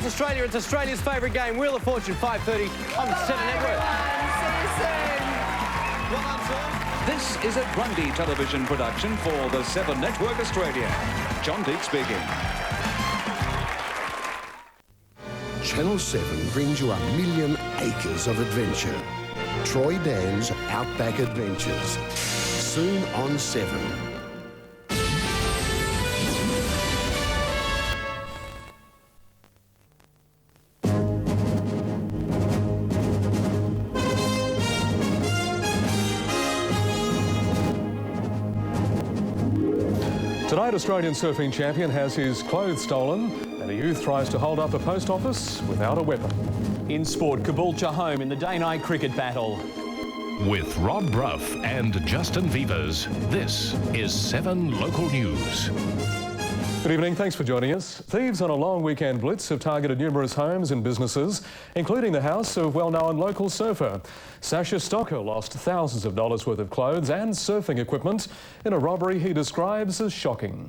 Across Australia, it's Australia's favourite game, Wheel of Fortune, 5:30 on the Seven Network. Well done, sir. This is a Grundy television production for the Seven Network Australia. John Deek speaking. Channel 7 brings you 1,000,000 acres of adventure. Troy Dan's Outback Adventures. Soon on 7. Tonight, Australian surfing champion has his clothes stolen and a youth tries to hold up a post office without a weapon. In sport, Caboolture home in the day-night cricket battle. With Rob Bruff and Justin Vivers, this is 7 Local News. Good evening, thanks for joining us. Thieves on a long weekend blitz have targeted numerous homes and businesses, including the house of well-known local surfer. Sasha Stocker lost thousands of dollars worth of clothes and surfing equipment in a robbery he describes as shocking.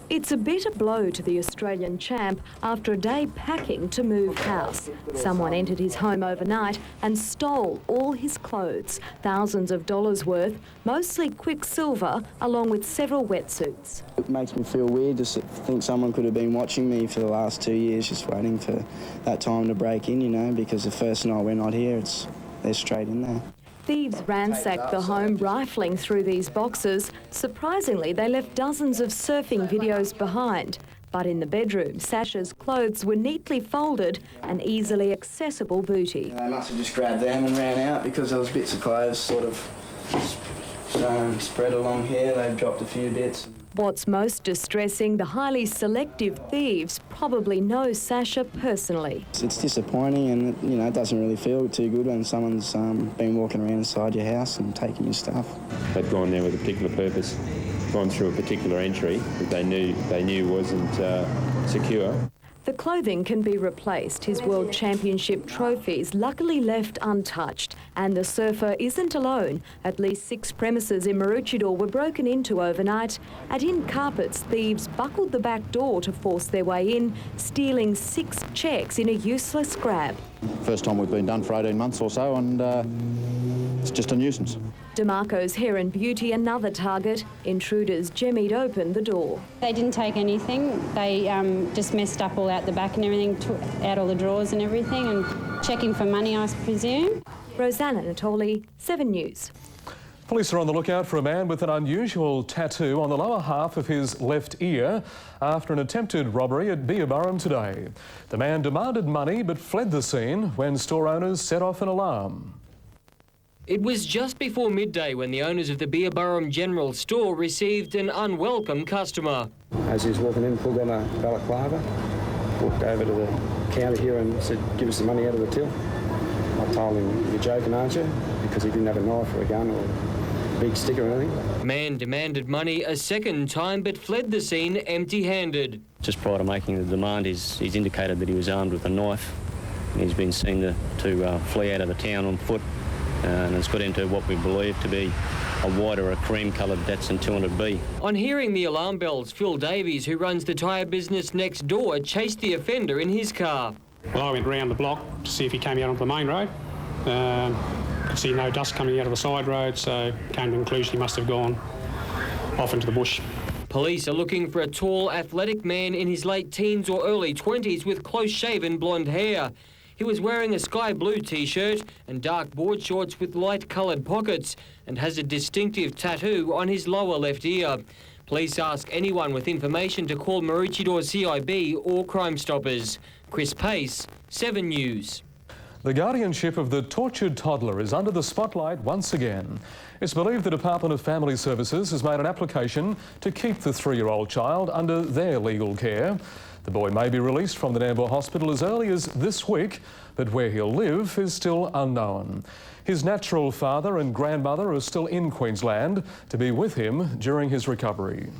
It's a bitter blow to the Australian champ after a day packing to move house. Someone entered his home overnight and stole all his clothes, thousands of dollars worth, mostly Quicksilver, along with several wetsuits. It makes me feel weird to think someone could have been watching me for the last 2 years, just waiting for that time to break in, you know, because the first night we're not here, they're straight in there. Thieves ransacked the home, rifling through these boxes. Surprisingly, they left dozens of surfing videos behind. But in the bedroom, Sasha's clothes were neatly folded and easily accessible booty. They must have just grabbed them and ran out because there was bits of clothes sort of spread along here. They've dropped a few bits. What's most distressing, the highly selective thieves probably know Sasha personally. It's disappointing and, you know, it doesn't really feel too good when someone's been walking around inside your house and taking your stuff. They'd gone there with a particular purpose, gone through a particular entry that they knew wasn't secure. The clothing can be replaced, his World Championship trophies luckily left untouched. And the surfer isn't alone. At least 6 premises in Maroochydore were broken into overnight. At Inn Carpets, thieves buckled the back door to force their way in, stealing 6 cheques in a useless grab. First time we've been done for 18 months or so, and it's just a nuisance. DeMarco's Hair and Beauty, another target. Intruders jemmied open the door. They didn't take anything. They just messed up all out the back and everything, took out all the drawers and everything, and checking for money, I presume. Rosanna Natoli, 7 News. Police are on the lookout for a man with an unusual tattoo on the lower half of his left ear after an attempted robbery at Beerburrum today. The man demanded money but fled the scene when store owners set off an alarm. It was just before midday when the owners of the Beerburrum General Store received an unwelcome customer. As he was walking in, pulled on a balaclava, walked over to the counter here and said, "Give us the money out of the till." I told him, "You're joking, aren't you?" Because he didn't have a knife or a gun or a big stick or anything. Man demanded money a second time but fled the scene empty-handed. Just prior to making the demand, he's indicated that he was armed with a knife. He's been seen to flee out of the town on foot. And it's got into what we believe to be a white or a cream-coloured Datsun 200B. On hearing the alarm bells, Phil Davies, who runs the tyre business next door, chased the offender in his car. Well, I went round the block to see if he came out onto the main road. Could see no dust coming out of the side road, so came to the conclusion he must have gone off into the bush. Police are looking for a tall, athletic man in his late teens or early 20s with close-shaven blonde hair. He was wearing a sky blue T-shirt and dark board shorts with light-coloured pockets and has a distinctive tattoo on his lower left ear. Police ask anyone with information to call Maroochydore CIB or Crime Stoppers. Chris Pace, 7 News. The guardianship of the tortured toddler is under the spotlight once again. It's believed the Department of Family Services has made an application to keep the 3-year-old child under their legal care. The boy may be released from the Nambour hospital as early as this week, but where he'll live is still unknown. His natural father and grandmother are still in Queensland to be with him during his recovery.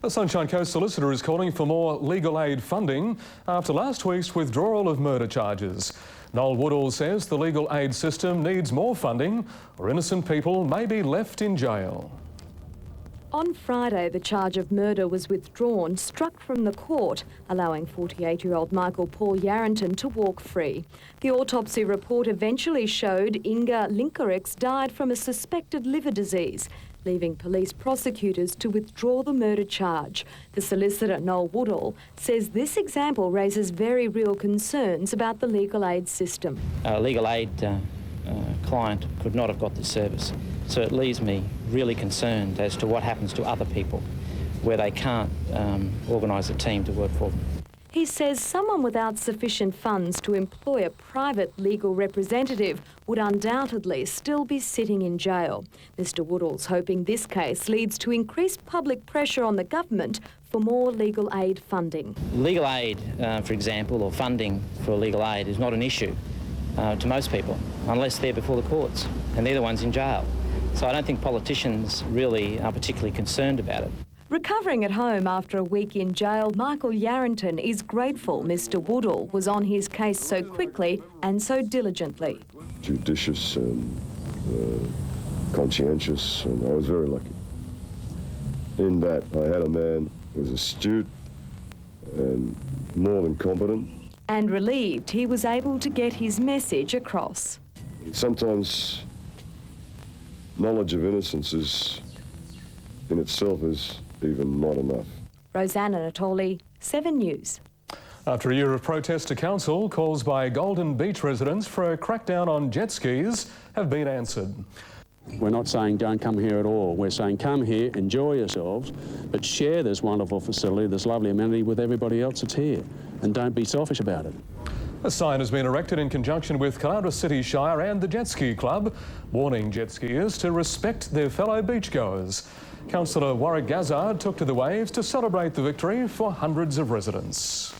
The Sunshine Coast solicitor is calling for more legal aid funding after last week's withdrawal of murder charges. Noel Woodall says the legal aid system needs more funding or innocent people may be left in jail. On Friday, the charge of murder was withdrawn, struck from the court, allowing 48-year-old Michael Paul Yarrington to walk free. The autopsy report eventually showed Inga Linkerix died from a suspected liver disease, leaving police prosecutors to withdraw the murder charge. The solicitor, Noel Woodall, says this example raises very real concerns about the legal aid system. A legal aid client could not have got this service. So it leaves me really concerned as to what happens to other people where they can't organise a team to work for them. He says someone without sufficient funds to employ a private legal representative would undoubtedly still be sitting in jail. Mr Woodall's hoping this case leads to increased public pressure on the government for more legal aid funding. Legal aid, for example, or funding for legal aid is not an issue to most people unless they're before the courts and they're the ones in jail. So I don't think politicians really are particularly concerned about it. Recovering at home after a week in jail, Michael Yarrington is grateful Mr Woodall was on his case so quickly and so diligently. Judicious and conscientious, and I was very lucky in that I had a man who was astute and more than competent. And relieved he was able to get his message across. Sometimes knowledge of innocence is, in itself, is even not enough. Rosanna Natoli, 7 News. After a year of protest to council, calls by Golden Beach residents for a crackdown on jet skis have been answered. We're not saying don't come here at all. We're saying come here, enjoy yourselves, but share this wonderful facility, this lovely amenity with everybody else that's here, and don't be selfish about it. A sign has been erected in conjunction with Caloundra City Shire and the Jet Ski Club, warning jet skiers to respect their fellow beachgoers. Councillor Warwick Gazzard took to the waves to celebrate the victory for hundreds of residents.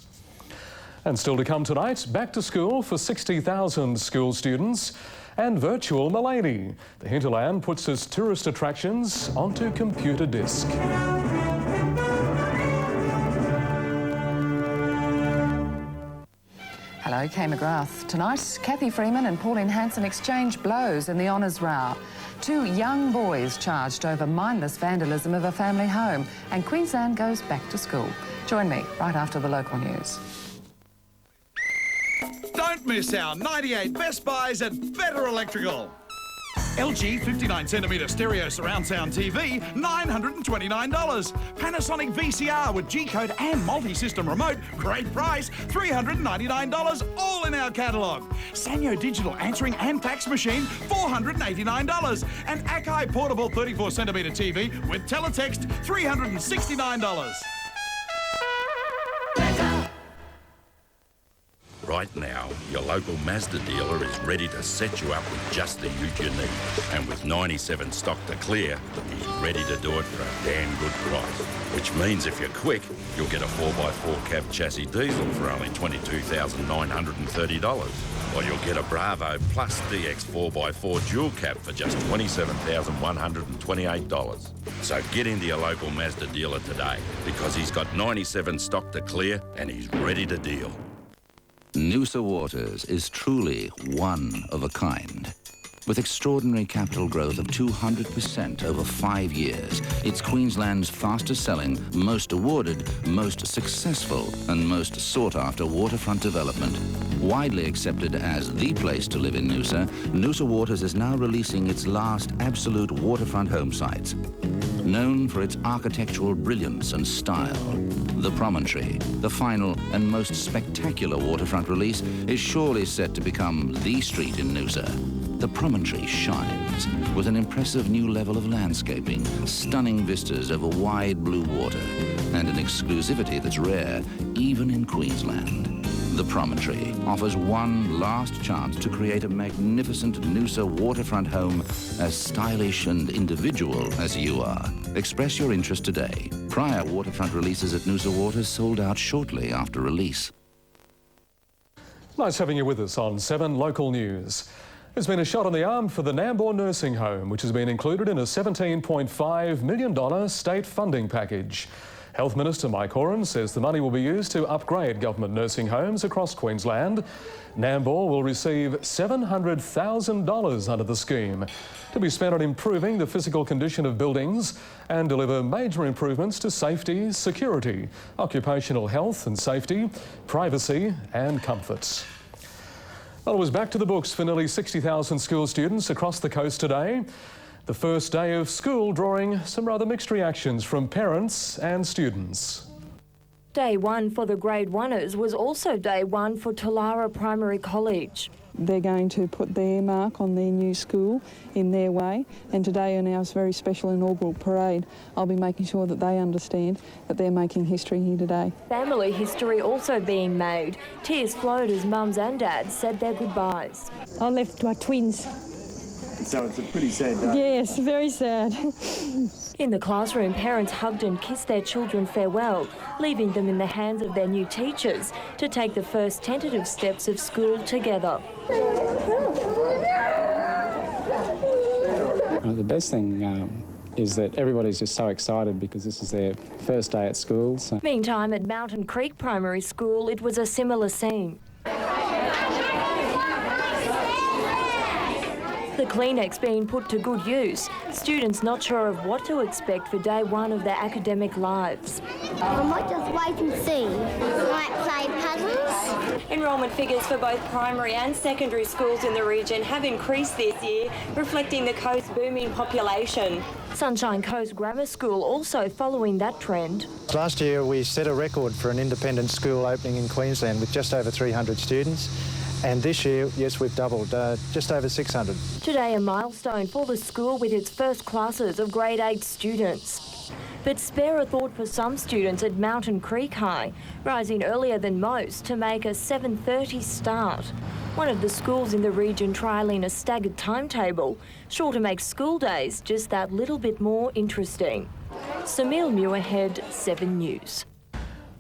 And still to come tonight, back to school for 60,000 school students and virtual Milady. The Hinterland puts its tourist attractions onto computer disc. Hello, Kay McGrath. Tonight, Kathy Freeman and Pauline Hanson exchange blows in the honours row. 2 young boys charged over mindless vandalism of a family home, and Queensland goes back to school. Join me right after the local news. Don't miss our 98 Best Buys at Better Electrical. LG 59cm stereo surround sound TV, $929. Panasonic VCR with G-code and multi-system remote, great price, $399, all in our catalogue. Sanyo digital answering and fax machine, $489. And Akai portable 34cm TV with teletext, $369. Right now, your local Mazda dealer is ready to set you up with just the ute you need. And with 97 stock to clear, he's ready to do it for a damn good price. Which means if you're quick, you'll get a 4x4 cab chassis diesel for only $22,930. Or you'll get a Bravo Plus DX 4x4 dual cab for just $27,128. So get into your local Mazda dealer today, because he's got 97 stock to clear and he's ready to deal. Noosa Waters is truly one of a kind. With extraordinary capital growth of 200% over 5 years, it's Queensland's fastest-selling, most awarded, most successful and most sought-after waterfront development. Widely accepted as the place to live in Noosa, Noosa Waters is now releasing its last absolute waterfront home sites. Known for its architectural brilliance and style, the Promontory, the final and most spectacular waterfront release, is surely set to become the street in Noosa. The Promontory shines with an impressive new level of landscaping, stunning vistas over wide blue water, and an exclusivity that's rare even in Queensland. The Promontory offers one last chance to create a magnificent Noosa waterfront home as stylish and individual as you are. Express your interest today. Prior waterfront releases at Noosa Waters sold out shortly after release. Nice having you with us on 7 Local News. There's been a shot in the arm for the Nambour nursing home, which has been included in a $17.5 million state funding package. Health Minister Mike Horan says the money will be used to upgrade government nursing homes across Queensland. Nambour will receive $700,000 under the scheme to be spent on improving the physical condition of buildings and deliver major improvements to safety, security, occupational health and safety, privacy and comforts. Well, it was back to the books for nearly 60,000 school students across the coast today. The first day of school drawing some rather mixed reactions from parents and students. Day one for the grade oneers was also day one for Tullara Primary College. They're going to put their mark on their new school in their way, and today in our very special inaugural parade I'll be making sure that they understand that they're making history here today. Family history also being made. Tears flowed as mums and dads said their goodbyes. I left my twins. So it's a pretty sad day. Yes, very sad. In the classroom, parents hugged and kissed their children farewell, leaving them in the hands of their new teachers to take the first tentative steps of school together. The best thing is that everybody's just so excited because this is their first day at school. So. Meantime, at Mountain Creek Primary School, it was a similar scene. The Kleenex being put to good use, students not sure of what to expect for day one of their academic lives. I might just wait and see. Might play puzzles. Enrolment figures for both primary and secondary schools in the region have increased this year, reflecting the coast's booming population. Sunshine Coast Grammar School also following that trend. Last year we set a record for an independent school opening in Queensland with just over 300 students. And this year, yes, we've doubled, just over 600. Today, a milestone for the school with its first classes of grade 8 students. But spare a thought for some students at Mountain Creek High, rising earlier than most to make a 7:30 start. One of the schools in the region trialling a staggered timetable, sure to make school days just that little bit more interesting. Samil Muirhead, 7 News.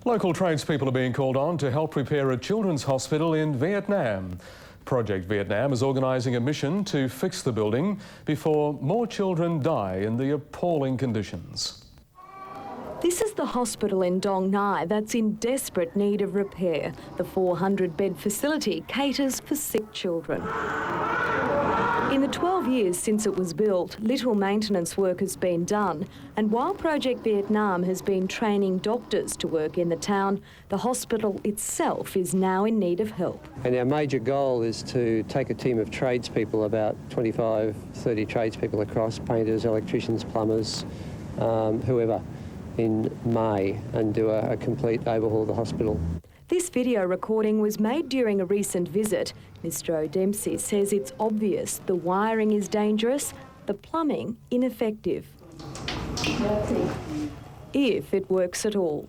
Local tradespeople are being called on to help repair a children's hospital in Vietnam. Project Vietnam is organising a mission to fix the building before more children die in the appalling conditions. This is the hospital in Dong Nai that's in desperate need of repair. The 400-bed facility caters for sick children. In the 12 years since it was built, little maintenance work has been done, and while Project Vietnam has been training doctors to work in the town, the hospital itself is now in need of help. And our major goal is to take a team of tradespeople, about 25, 30 tradespeople across, painters, electricians, plumbers, whoever, in May, and do a complete overhaul of the hospital. This video recording was made during a recent visit. Mr O'Dempsey says it's obvious the wiring is dangerous, the plumbing ineffective. If it works at all.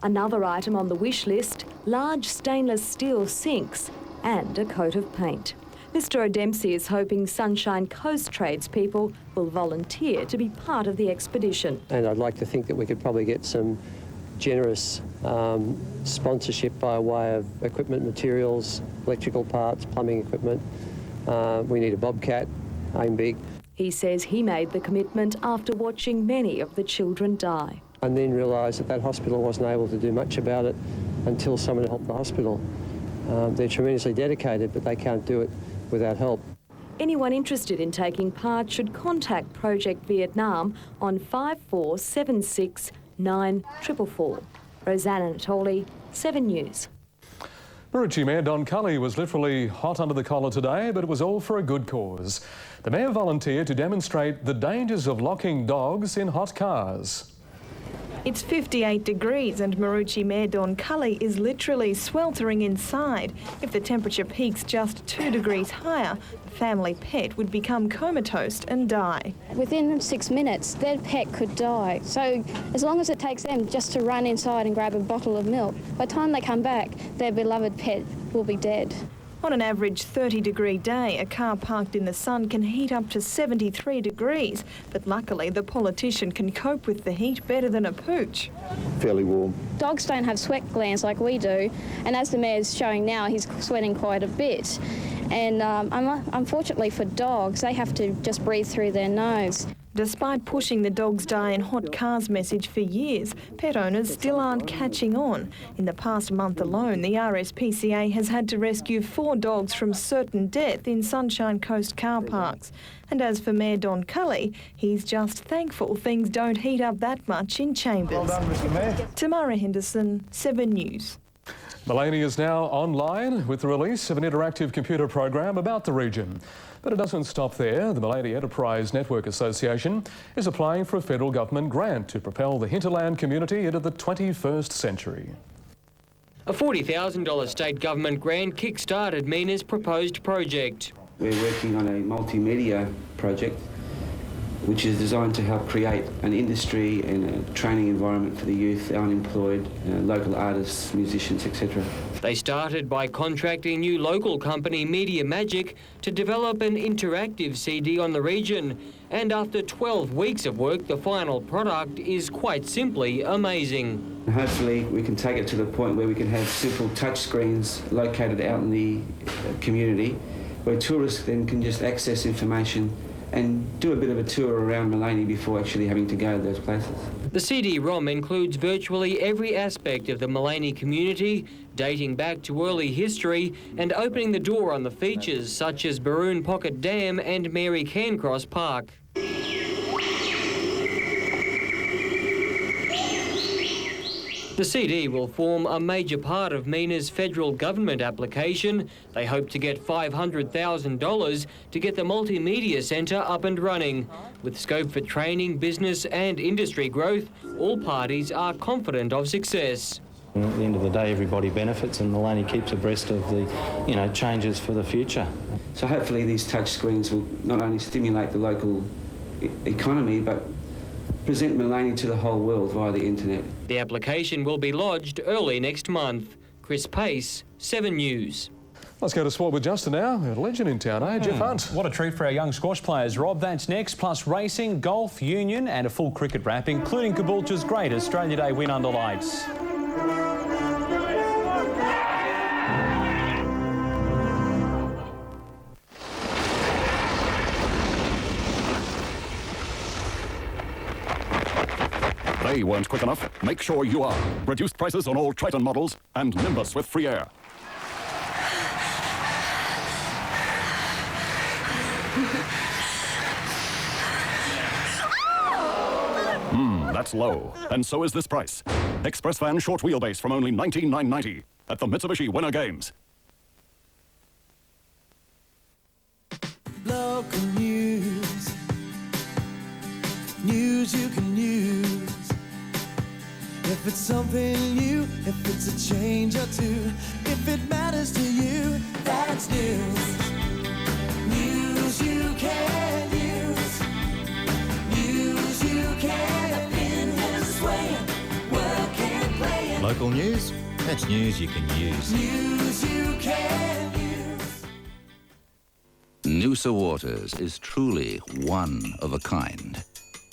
Another item on the wish list, large stainless steel sinks and a coat of paint. Mr O'Dempsey is hoping Sunshine Coast tradespeople will volunteer to be part of the expedition. And I'd like to think that we could probably get some generous sponsorship by way of equipment, materials, electrical parts, plumbing equipment. We need a bobcat, aim big. He says he made the commitment after watching many of the children die. And then realised that hospital wasn't able to do much about it until someone helped the hospital. They're tremendously dedicated, but they can't do it without help. Anyone interested in taking part should contact Project Vietnam on 5476 9444. Rosanna Natoli, 7 News. Maroochy Mayor Don Cully was literally hot under the collar today, but it was all for a good cause. The Mayor volunteered to demonstrate the dangers of locking dogs in hot cars. It's 58 degrees and Maroochy Mayor Don Cully is literally sweltering inside. If the temperature peaks just 2 degrees higher, the family pet would become comatose and die. Within 6 minutes, their pet could die. So as long as it takes them just to run inside and grab a bottle of milk, by the time they come back, their beloved pet will be dead. On an average 30-degree day, a car parked in the sun can heat up to 73 degrees. But luckily, the politician can cope with the heat better than a pooch. Fairly warm. Dogs don't have sweat glands like we do, and as the mayor's showing now, he's sweating quite a bit. And unfortunately for dogs, they have to just breathe through their nose. Despite pushing the dogs die in hot cars message for years, pet owners still aren't catching on. In the past month alone, the RSPCA has had to rescue 4 dogs from certain death in Sunshine Coast car parks. And as for Mayor Don Cully, he's just thankful things don't heat up that much in Chambers. Well done, Mr Mayor. Tamara Henderson, 7 News. Maleny is now online with the release of an interactive computer program about the region. But it doesn't stop there. The Maleny Enterprise Network Association is applying for a federal government grant to propel the hinterland community into the 21st century. A $40,000 state government grant kick-started Mina's proposed project. We're working on a multimedia project which is designed to help create an industry and a training environment for the youth, unemployed, local artists, musicians, etc. They started by contracting new local company Media Magic to develop an interactive CD on the region. And after 12 weeks of work, the final product is quite simply amazing. And hopefully we can take it to the point where we can have simple touch screens located out in the community where tourists then can just access information and do a bit of a tour around Maleny before actually having to go to those places. The CD-ROM includes virtually every aspect of the Maleny community, dating back to early history and opening the door on the features such as Baroon Pocket Dam and Mary Cairncross Park. The CD will form a major part of Mina's federal government application. They hope to get $500,000 to get the multimedia centre up and running. With scope for training, business and industry growth, all parties are confident of success. At the end of the day, everybody benefits and Maleny keeps abreast of the, changes for the future. So hopefully these touch screens will not only stimulate the local economy, but present Maleny to the whole world via the internet. The application will be lodged early next month. Chris Pace, 7 News. Let's go to sport with Justin now. A legend in town, eh? Jeff Hunt. What a treat for our young squash players, Rob. That's next, plus racing, golf, union and a full cricket wrap, including Caboolture's great Australia Day win under lights. They weren't quick enough. Make sure you are. Reduced prices on all Triton models and Nimbus with free air. That's low. And so is this price. Express van short wheelbase from only $19,990 at the Mitsubishi Winter Games. Local news. News you can use. If it's something new, if it's a change or two, if it matters to you, that's news. News you can use. News you can opinions sway. Work and play. Local news? That's news you can use. News you can use. Noosa Waters is truly one of a kind.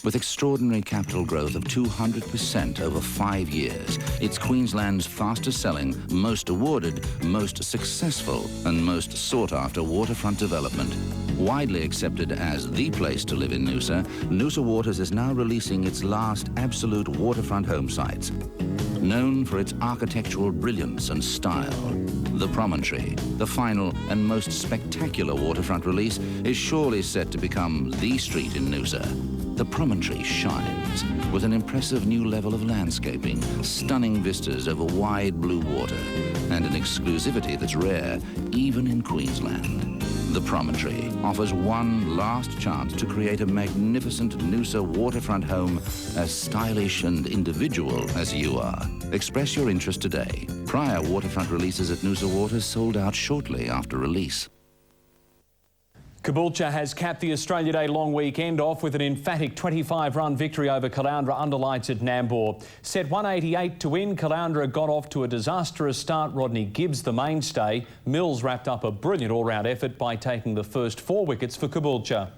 With extraordinary capital growth of 200% over 5 years, it's Queensland's fastest-selling, most awarded, most successful and most sought-after waterfront development. Widely accepted as the place to live in Noosa, Noosa Waters is now releasing its last absolute waterfront home sites. Known for its architectural brilliance and style, the Promontory, the final and most spectacular waterfront release, is surely set to become the street in Noosa. The Promontory shines with an impressive new level of landscaping, stunning vistas over wide blue water, and an exclusivity that's rare even in Queensland. The Promontory offers one last chance to create a magnificent Noosa waterfront home as stylish and individual as you are. Express your interest today. Prior waterfront releases at Noosa Waters sold out shortly after release. Caboolture has capped the Australia Day long weekend off with an emphatic 25-run victory over Caloundra under lights at Nambour. Set 188 to win, Caloundra got off to a disastrous start. Rodney Gibbs, the mainstay. Mills wrapped up a brilliant all-round effort by taking the first 4 wickets for Caboolture.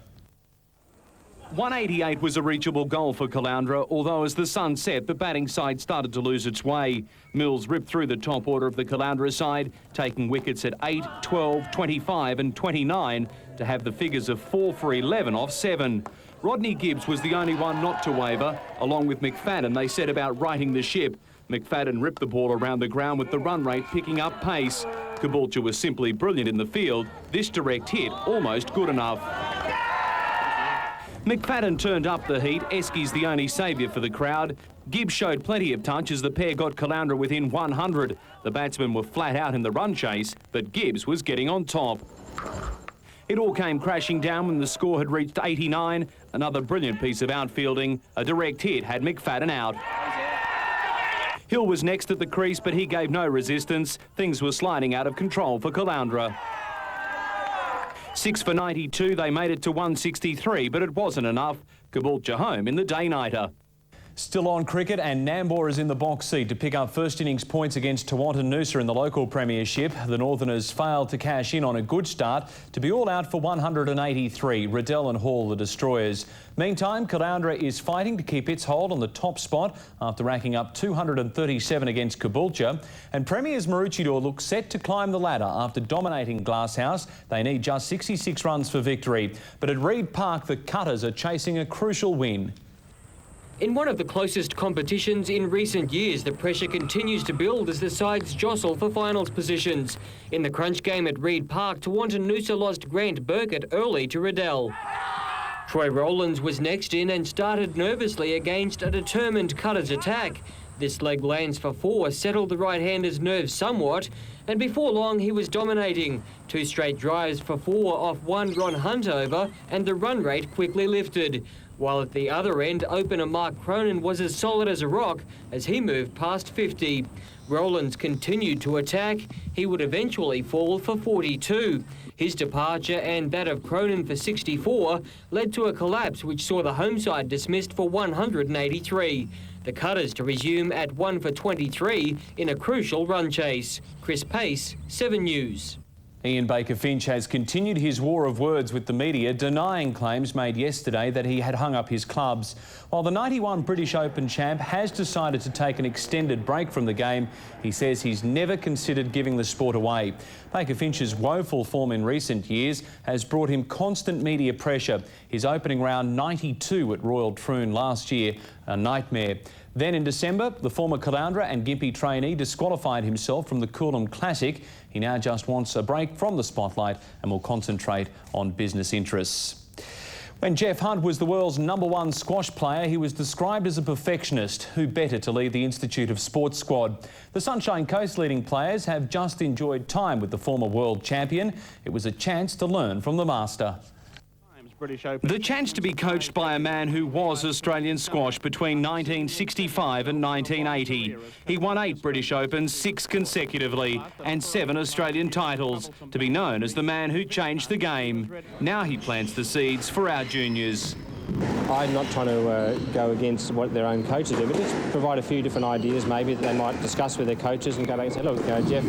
188 was a reachable goal for Caloundra, although as the sun set, the batting side started to lose its way. Mills ripped through the top order of the Caloundra side, taking wickets at 8, 12, 25 and 29 to have the figures of 4 for 11 off 7. Rodney Gibbs was the only one not to waver. Along with McFadden, they set about righting the ship. McFadden ripped the ball around the ground with the run rate picking up pace. Caboolture was simply brilliant in the field. This direct hit almost good enough. McFadden turned up the heat. Esky's the only saviour for the crowd. Gibbs showed plenty of touch as the pair got Caloundra within 100. The batsmen were flat out in the run chase, but Gibbs was getting on top. It all came crashing down when the score had reached 89. Another brilliant piece of outfielding. A direct hit had McFadden out. Hill was next at the crease, but he gave no resistance. Things were sliding out of control for Caloundra. 6 for 92, they made it to 163, but it wasn't enough. Caboolture home in the day-nighter. Still on cricket, and Nambour is in the box seat to pick up first innings points against Noosa in the local premiership. The Northerners failed to cash in on a good start to be all out for 183. Riddell and Hall the destroyers. Meantime, Caloundra is fighting to keep its hold on the top spot after racking up 237 against Caboolture. And Premiers Maroochydore look set to climb the ladder after dominating Glasshouse. They need just 66 runs for victory. But at Reid Park, the Cutters are chasing a crucial win. In one of the closest competitions in recent years, the pressure continues to build as the sides jostle for finals positions. In the crunch game at Reid Park, Noosa lost Grant Burkett early to Riddell. Troy Rowlands was next in and started nervously against a determined Cutters attack. This leg lands for 4, settled the right-hander's nerves somewhat, and before long he was dominating. 2 straight drives for 4 off one Ron Hunt over, and the run rate quickly lifted. While at the other end, opener Mark Cronin was as solid as a rock as he moved past 50. Rowlands continued to attack. He would eventually fall for 42. His departure and that of Cronin for 64 led to a collapse which saw the home side dismissed for 183. The Cutters to resume at 1 for 23 in a crucial run chase. Chris Pace, 7 News. Ian Baker Finch has continued his war of words with the media, denying claims made yesterday that he had hung up his clubs. While the 91 British Open champ has decided to take an extended break from the game, he says he's never considered giving the sport away. Baker Finch's woeful form in recent years has brought him constant media pressure. His opening round 92 at Royal Troon last year, a nightmare. Then in December, the former Caloundra and Gympie trainee disqualified himself from the Coolum Classic. He now just wants a break from the spotlight and will concentrate on business interests. When Jeff Hunt was the world's #1 squash player, he was described as a perfectionist. Who better to lead the Institute of Sport squad? The Sunshine Coast leading players have just enjoyed time with the former world champion. It was a chance to learn from the master. The chance to be coached by a man who was Australian squash between 1965 and 1980. He won 8 British Opens, 6 consecutively, and 7 Australian titles, to be known as the man who changed the game. Now he plants the seeds for our juniors. I'm not trying to go against what their own coaches do, but just provide a few different ideas maybe that they might discuss with their coaches and go back and say, look, Jeff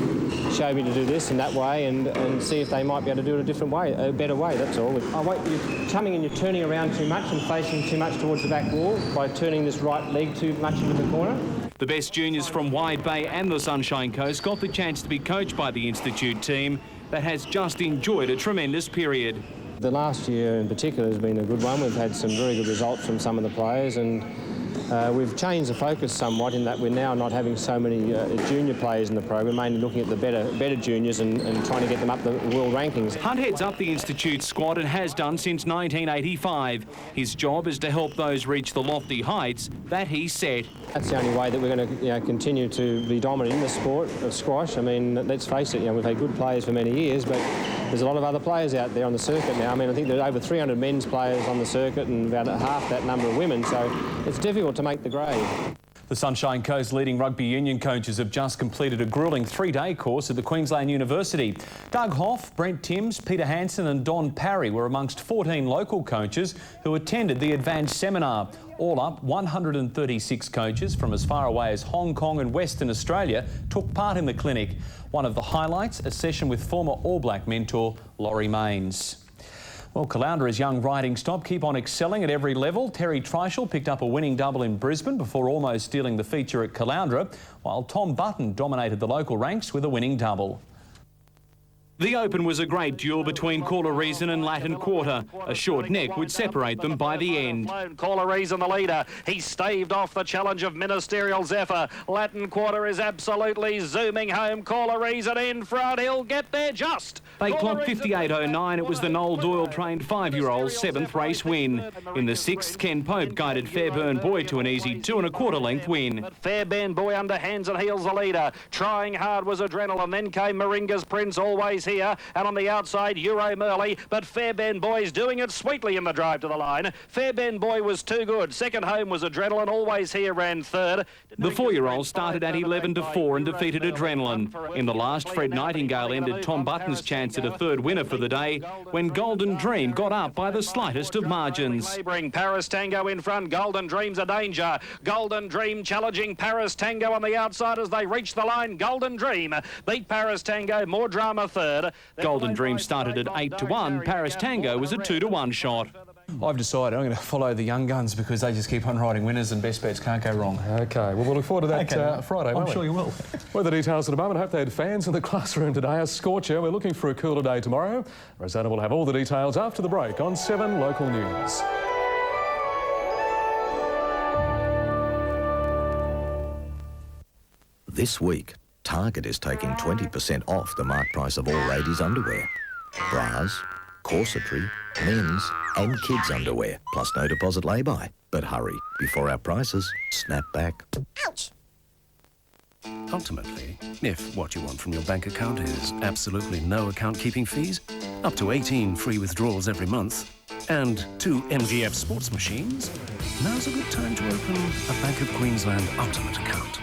showed me to do this in that way, and see if they might be able to do it a different way, a better way, that's all. You're chumming and you're turning around too much and facing too much towards the back wall by turning this right leg too much into the corner. The best juniors from Wide Bay and the Sunshine Coast got the chance to be coached by the Institute team that has just enjoyed a tremendous period. The last year in particular has been a good one. We've had some very good results from some of the players, and we've changed the focus somewhat in that we're now not having so many junior players in the program, mainly looking at the better juniors and trying to get them up the world rankings. Hunt heads up the Institute squad and has done since 1985. His job is to help those reach the lofty heights that he set. That's the only way that we're going to continue to be dominant in the sport of squash. I mean, let's face it, we've had good players for many years, but there's a lot of other players out there on the circuit now. I mean, I think there's over 300 men's players on the circuit and about half that number of women, so it's difficult to make the grade. The Sunshine Coast leading rugby union coaches have just completed a gruelling 3-day course at the Queensland University. Doug Hoff, Brent Timms, Peter Hansen and Don Parry were amongst 14 local coaches who attended the advanced seminar. All up, 136 coaches from as far away as Hong Kong and Western Australia took part in the clinic. One of the highlights, a session with former All Black mentor Laurie Mains. Well, Caloundra's young riding stock keep on excelling at every level. Terry Treichel picked up a winning double in Brisbane before almost stealing the feature at Caloundra, while Tom Button dominated the local ranks with a winning double. The Open was a great duel between Caller Reason and Latin Quarter. A short neck would separate them by the end. Caller Reason the leader. He staved off the challenge of Ministerial Zephyr. Latin Quarter is absolutely zooming home. Caller Reason in front. He'll get there just. They clocked 58.09. It was the Noel Doyle-trained 5-year-old's 7th race win. In the 6th, Ken Pope guided Fairburn Boy to an easy 2 1/4 length win. Fairbairn Boy under hands and heels the leader. Trying hard was Adrenaline. Then came Moringa's Prince, always here. And on the outside, Euro Merley. But Fairbairn Boy's doing it sweetly in the drive to the line. Fairbairn Boy was too good. Second home was Adrenaline, always here, ran third. The 4-year-old started at 11-4 and defeated Adrenaline. In the last, Fred Nightingale ended Tom Button's chance at a third winner for the day when Golden Dream got up by the slightest of margins. Bring Paris Tango in front. Golden Dream's a danger. Golden Dream challenging Paris Tango on the outside as they reach the line. Golden Dream beat Paris Tango. More drama third. Golden Dream started at 8-1. Paris Tango was a 2-1 shot. I've decided I'm going to follow the young guns because they just keep on riding winners and best bets can't go wrong. OK, well, we'll look forward to that Friday, won't we? I'm sure you will. Well, the details at the moment. I hope they had fans in the classroom today. A scorcher. We're looking for a cooler day tomorrow. Rosanna will have all the details after the break on 7 Local News. This week, Target is taking 20% off the marked price of all ladies' underwear. Bras, corsetry, men's and kids' underwear, plus no deposit lay-by. But hurry, before our prices snap back. Ouch! Ultimately, if what you want from your bank account is absolutely no account-keeping fees, up to 18 free withdrawals every month, and 2 MGF sports machines, now's a good time to open a Bank of Queensland Ultimate account.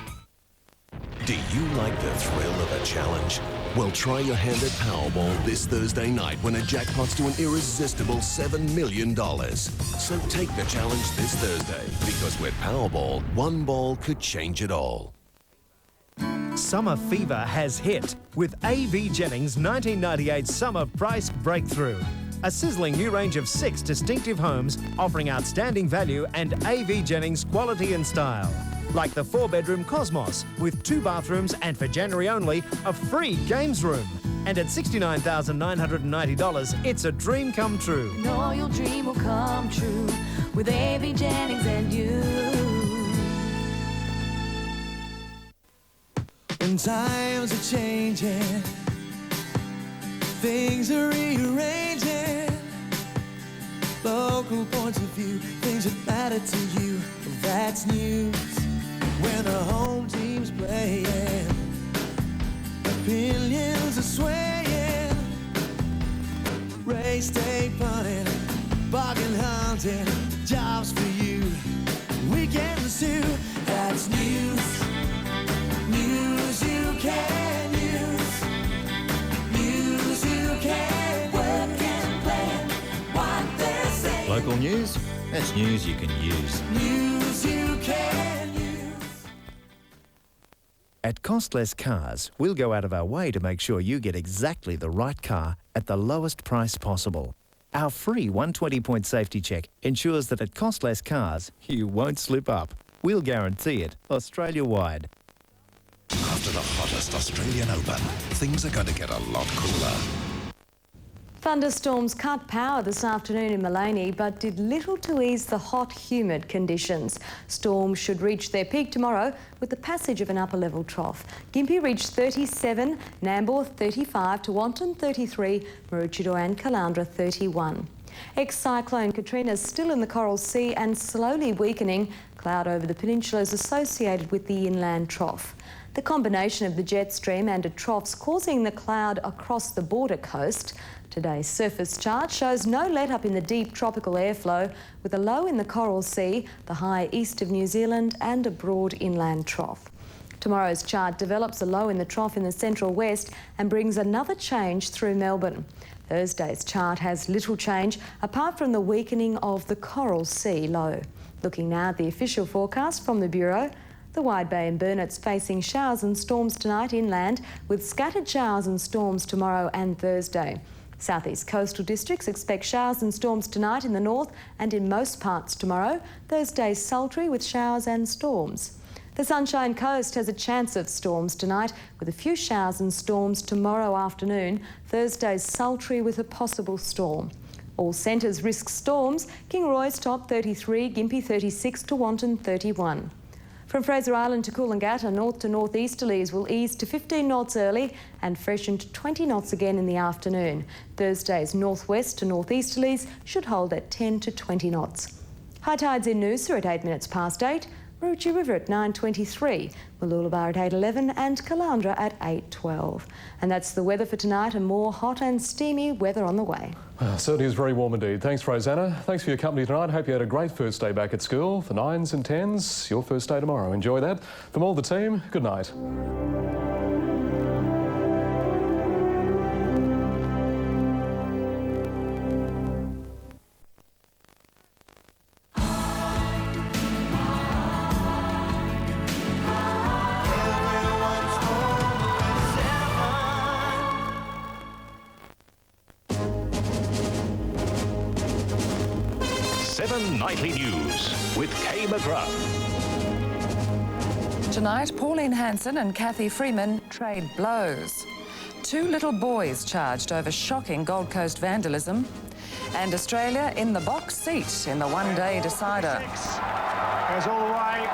Do you like the thrill of a challenge? Well, try your hand at Powerball this Thursday night when it jackpots to an irresistible $7 million. So take the challenge this Thursday, because with Powerball, one ball could change it all. Summer fever has hit with A.V. Jennings' 1998 Summer Price Breakthrough. A sizzling new range of 6 distinctive homes offering outstanding value and A.V. Jennings quality and style. Like the 4-bedroom Cosmos with 2 bathrooms and for January only, a free games room. And at $69,990, it's a dream come true. Know your dream will come true with A.V. Jennings and you. When times are changing, things are rearranging. Local points of view, things that matter to you, that's news. When the home team's playing, opinions are swaying. Race day punting, bargain hunting, jobs for you, weekends too. That's news, news you can use, news you can work and plan. What they're saying. Local news? That's news you can use. News you can. At Costless Cars, we'll go out of our way to make sure you get exactly the right car at the lowest price possible. Our free 120-point safety check ensures that at Costless Cars, you won't slip up. We'll guarantee it, Australia-wide. After the hottest Australian Open, things are going to get a lot cooler. Thunderstorms cut power this afternoon in Maleny, but did little to ease the hot, humid conditions. Storms should reach their peak tomorrow with the passage of an upper-level trough. Gympie reached 37, Nambour 35, Tewantin 33, Maroochydore and Caloundra 31. Ex-cyclone Katrina is still in the Coral Sea and slowly weakening. Cloud over the peninsula is associated with the inland trough. The combination of the jet stream and a trough's causing the cloud across the border coast. Today's surface chart shows no let-up in the deep tropical airflow, with a low in the Coral Sea, the high east of New Zealand and a broad inland trough. Tomorrow's chart develops a low in the trough in the central west and brings another change through Melbourne. Thursday's chart has little change apart from the weakening of the Coral Sea low. Looking now at the official forecast from the Bureau, the Wide Bay and Burnet's facing showers and storms tonight inland, with scattered showers and storms tomorrow and Thursday. Southeast coastal districts expect showers and storms tonight in the north and in most parts tomorrow. Thursday sultry with showers and storms. The Sunshine Coast has a chance of storms tonight, with a few showers and storms tomorrow afternoon. Thursday's sultry with a possible storm. All centres risk storms. King Roy's top 33, Gympie 36, Tewantin 31. From Fraser Island to Coolangatta, north to northeasterlies will ease to 15 knots early and freshen to 20 knots again in the afternoon. Thursday's northwest to northeasterlies should hold at 10 to 20 knots. High tides in Noosa at 8 minutes past 8. Maroochy River at 9:23, Mooloolaba at 8:11 and Caloundra at 8:12. And that's the weather for tonight, and more hot and steamy weather on the way. Certainly is very warm indeed. Thanks, Rosanna. Thanks for your company tonight. Hope you had a great first day back at school. The 9s and 10s, your first day tomorrow. Enjoy that. From all the team, good night. 7 Nightly News with Kay McGrath. Tonight, Pauline Hanson and Kathy Freeman trade blows. 2 little boys charged over shocking Gold Coast vandalism. And Australia in the box seat in the one-day decider. Goes all the way.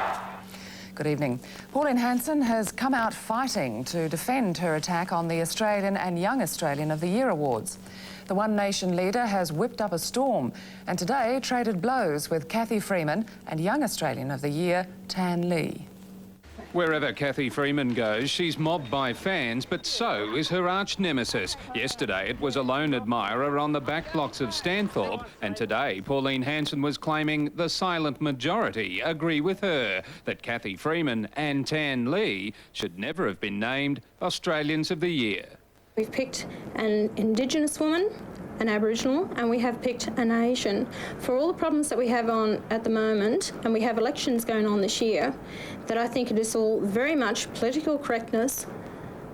Good evening. Pauline Hanson has come out fighting to defend her attack on the Australian and Young Australian of the Year awards. The One Nation leader has whipped up a storm and today traded blows with Kathy Freeman and Young Australian of the Year, Tan Lee. Wherever Kathy Freeman goes, she's mobbed by fans, but so is her arch-nemesis. Yesterday, it was a lone admirer on the back blocks of Stanthorpe, and today, Pauline Hanson was claiming the silent majority agree with her that Kathy Freeman and Tan Lee should never have been named Australians of the Year. We've picked an Indigenous woman, an Aboriginal, and we have picked an Asian. For all the problems that we have on at the moment, and we have elections going on this year, that I think it is all very much political correctness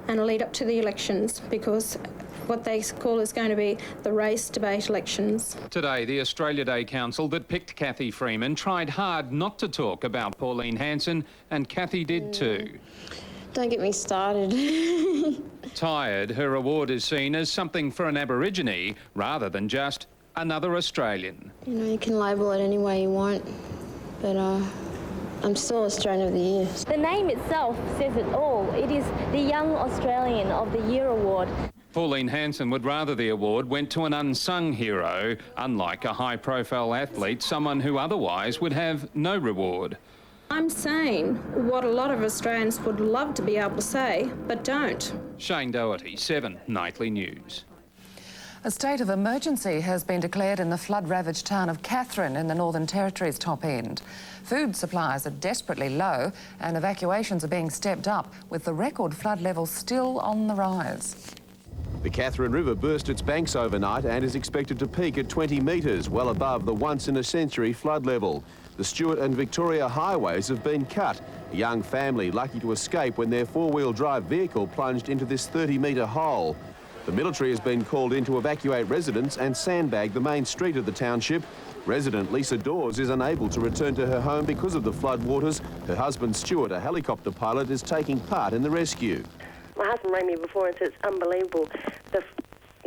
and a lead up to the elections, because what they call is going to be the race debate elections. Today, the Australia Day Council that picked Kathy Freeman tried hard not to talk about Pauline Hanson, and Kathy did too. Don't get me started. Tired, her award is seen as something for an Aborigine rather than just another Australian. You know, you can label it any way you want, but I'm still Australian of the Year. The name itself says it all. It is the Young Australian of the Year award. Pauline Hanson would rather the award went to an unsung hero, unlike a high-profile athlete, someone who otherwise would have no reward. I'm saying what a lot of Australians would love to be able to say, but don't. Shane Doherty, 7 Nightly News. A state of emergency has been declared in the flood-ravaged town of Katherine in the Northern Territory's top end. Food supplies are desperately low and evacuations are being stepped up, with the record flood level still on the rise. The Katherine River burst its banks overnight and is expected to peak at 20 metres, well above the once-in-a-century flood level. The Stewart and Victoria highways have been cut. A young family lucky to escape when their four-wheel drive vehicle plunged into this 30-metre hole. The military has been called in to evacuate residents and sandbag the main street of the township. Resident Lisa Dawes is unable to return to her home because of the floodwaters. Her husband Stuart, a helicopter pilot, is taking part in the rescue. My husband rang me before and said it's unbelievable. The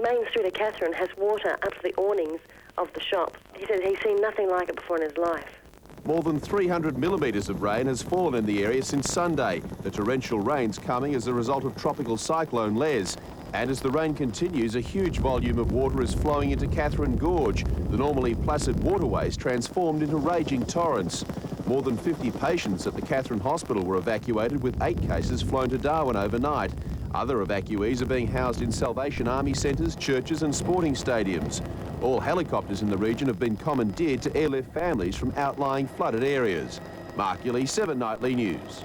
main street of Katherine has water up to the awnings of the shops. He said he's seen nothing like it before in his life. More than 300 millimetres of rain has fallen in the area since Sunday. The torrential rain's coming as a result of tropical cyclone Les. And as the rain continues, a huge volume of water is flowing into Katherine Gorge. The normally placid waterways transformed into raging torrents. More than 50 patients at the Katherine Hospital were evacuated, with 8 cases flown to Darwin overnight. Other evacuees are being housed in Salvation Army centres, churches and sporting stadiums. All helicopters in the region have been commandeered to airlift families from outlying flooded areas. Mark Ely, 7 Nightly News.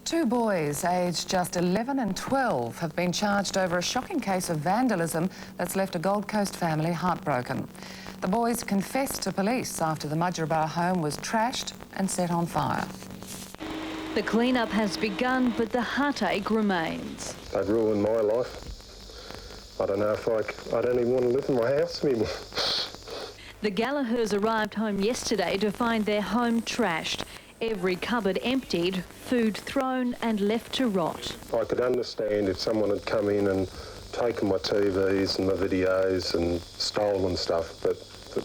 2 boys aged just 11 and 12 have been charged over a shocking case of vandalism that's left a Gold Coast family heartbroken. The boys confessed to police after the Mudgeeraba home was trashed and set on fire. The clean-up has begun, but the heartache remains. They've ruined my life. I don't know if I don't even want to live in my house anymore. The Gallaghers arrived home yesterday to find their home trashed. Every cupboard emptied, food thrown and left to rot. I could understand if someone had come in and taken my TVs and my videos and stolen stuff, but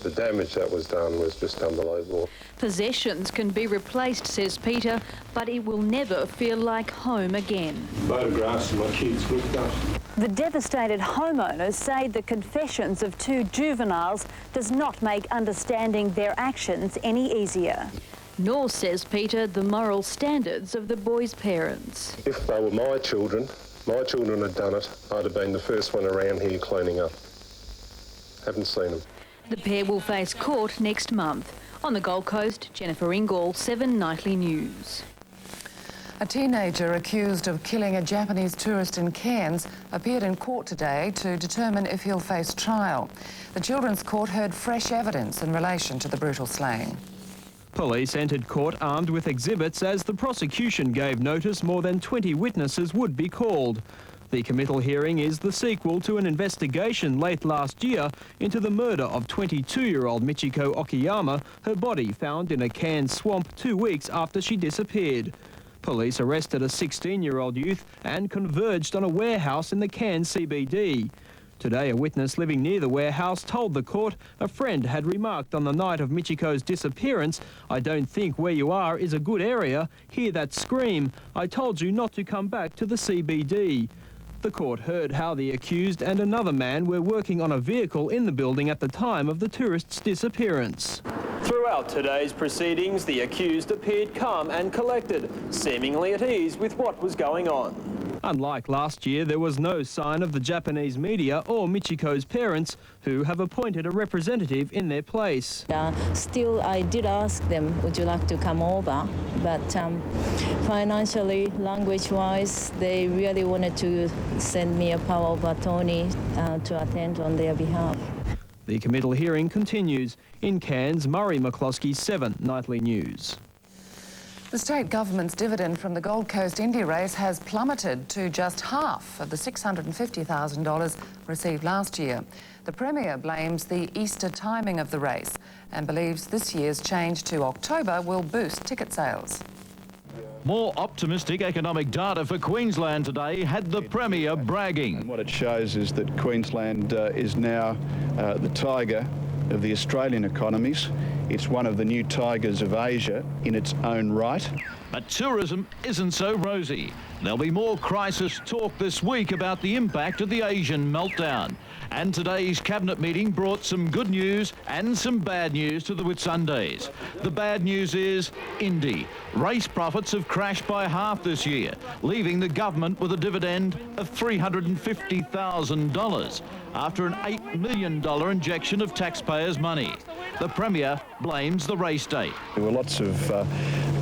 the damage that was done was just unbelievable. Possessions can be replaced, says Peter, but it will never feel like home again. Photographs of my kids looked up. The devastated homeowners say the confessions of 2 juveniles does not make understanding their actions any easier. Nor, says Peter, the moral standards of the boys' parents. If they were my children had done it, I'd have been the first one around here cleaning up. Haven't seen them. The pair will face court next month. On the Gold Coast, Jennifer Ingall, 7 Nightly News. A teenager accused of killing a Japanese tourist in Cairns appeared in court today to determine if he'll face trial. The Children's Court heard fresh evidence in relation to the brutal slaying. Police entered court armed with exhibits as the prosecution gave notice more than 20 witnesses would be called. The committal hearing is the sequel to an investigation late last year into the murder of 22-year-old Michiko Okiyama, her body found in a Cairns swamp 2 weeks after she disappeared. Police arrested a 16-year-old youth and converged on a warehouse in the Cairns CBD. Today, a witness living near the warehouse told the court a friend had remarked on the night of Michiko's disappearance, "I don't think where you are is a good area. Hear that scream. I told you not to come back to the CBD." The court heard how the accused and another man were working on a vehicle in the building at the time of the tourist's disappearance. Throughout today's proceedings, the accused appeared calm and collected, seemingly at ease with what was going on. Unlike last year, there was no sign of the Japanese media or Michiko's parents, who have appointed a representative in their place. Still, I did ask them, would you like to come over? But financially, language-wise, they really wanted to send me a power of attorney to attend on their behalf. The committal hearing continues. In Cairns, Murray McCloskey, 7 Nightly News. The state government's dividend from the Gold Coast Indy race has plummeted to just half of the $650,000 received last year. The Premier blames the Easter timing of the race and believes this year's change to October will boost ticket sales. More optimistic economic data for Queensland today had the Premier bragging. And what it shows is that Queensland is now the tiger of the Australian economies. It's one of the new tigers of Asia in its own right. But tourism isn't so rosy. There'll be more crisis talk this week about the impact of the Asian meltdown. And today's cabinet meeting brought some good news and some bad news to the Whitsundays. The bad news is Indy. Race profits have crashed by half this year, leaving the government with a dividend of $350,000 after an $8 million injection of taxpayers' money. The Premier blames the race date. There were lots of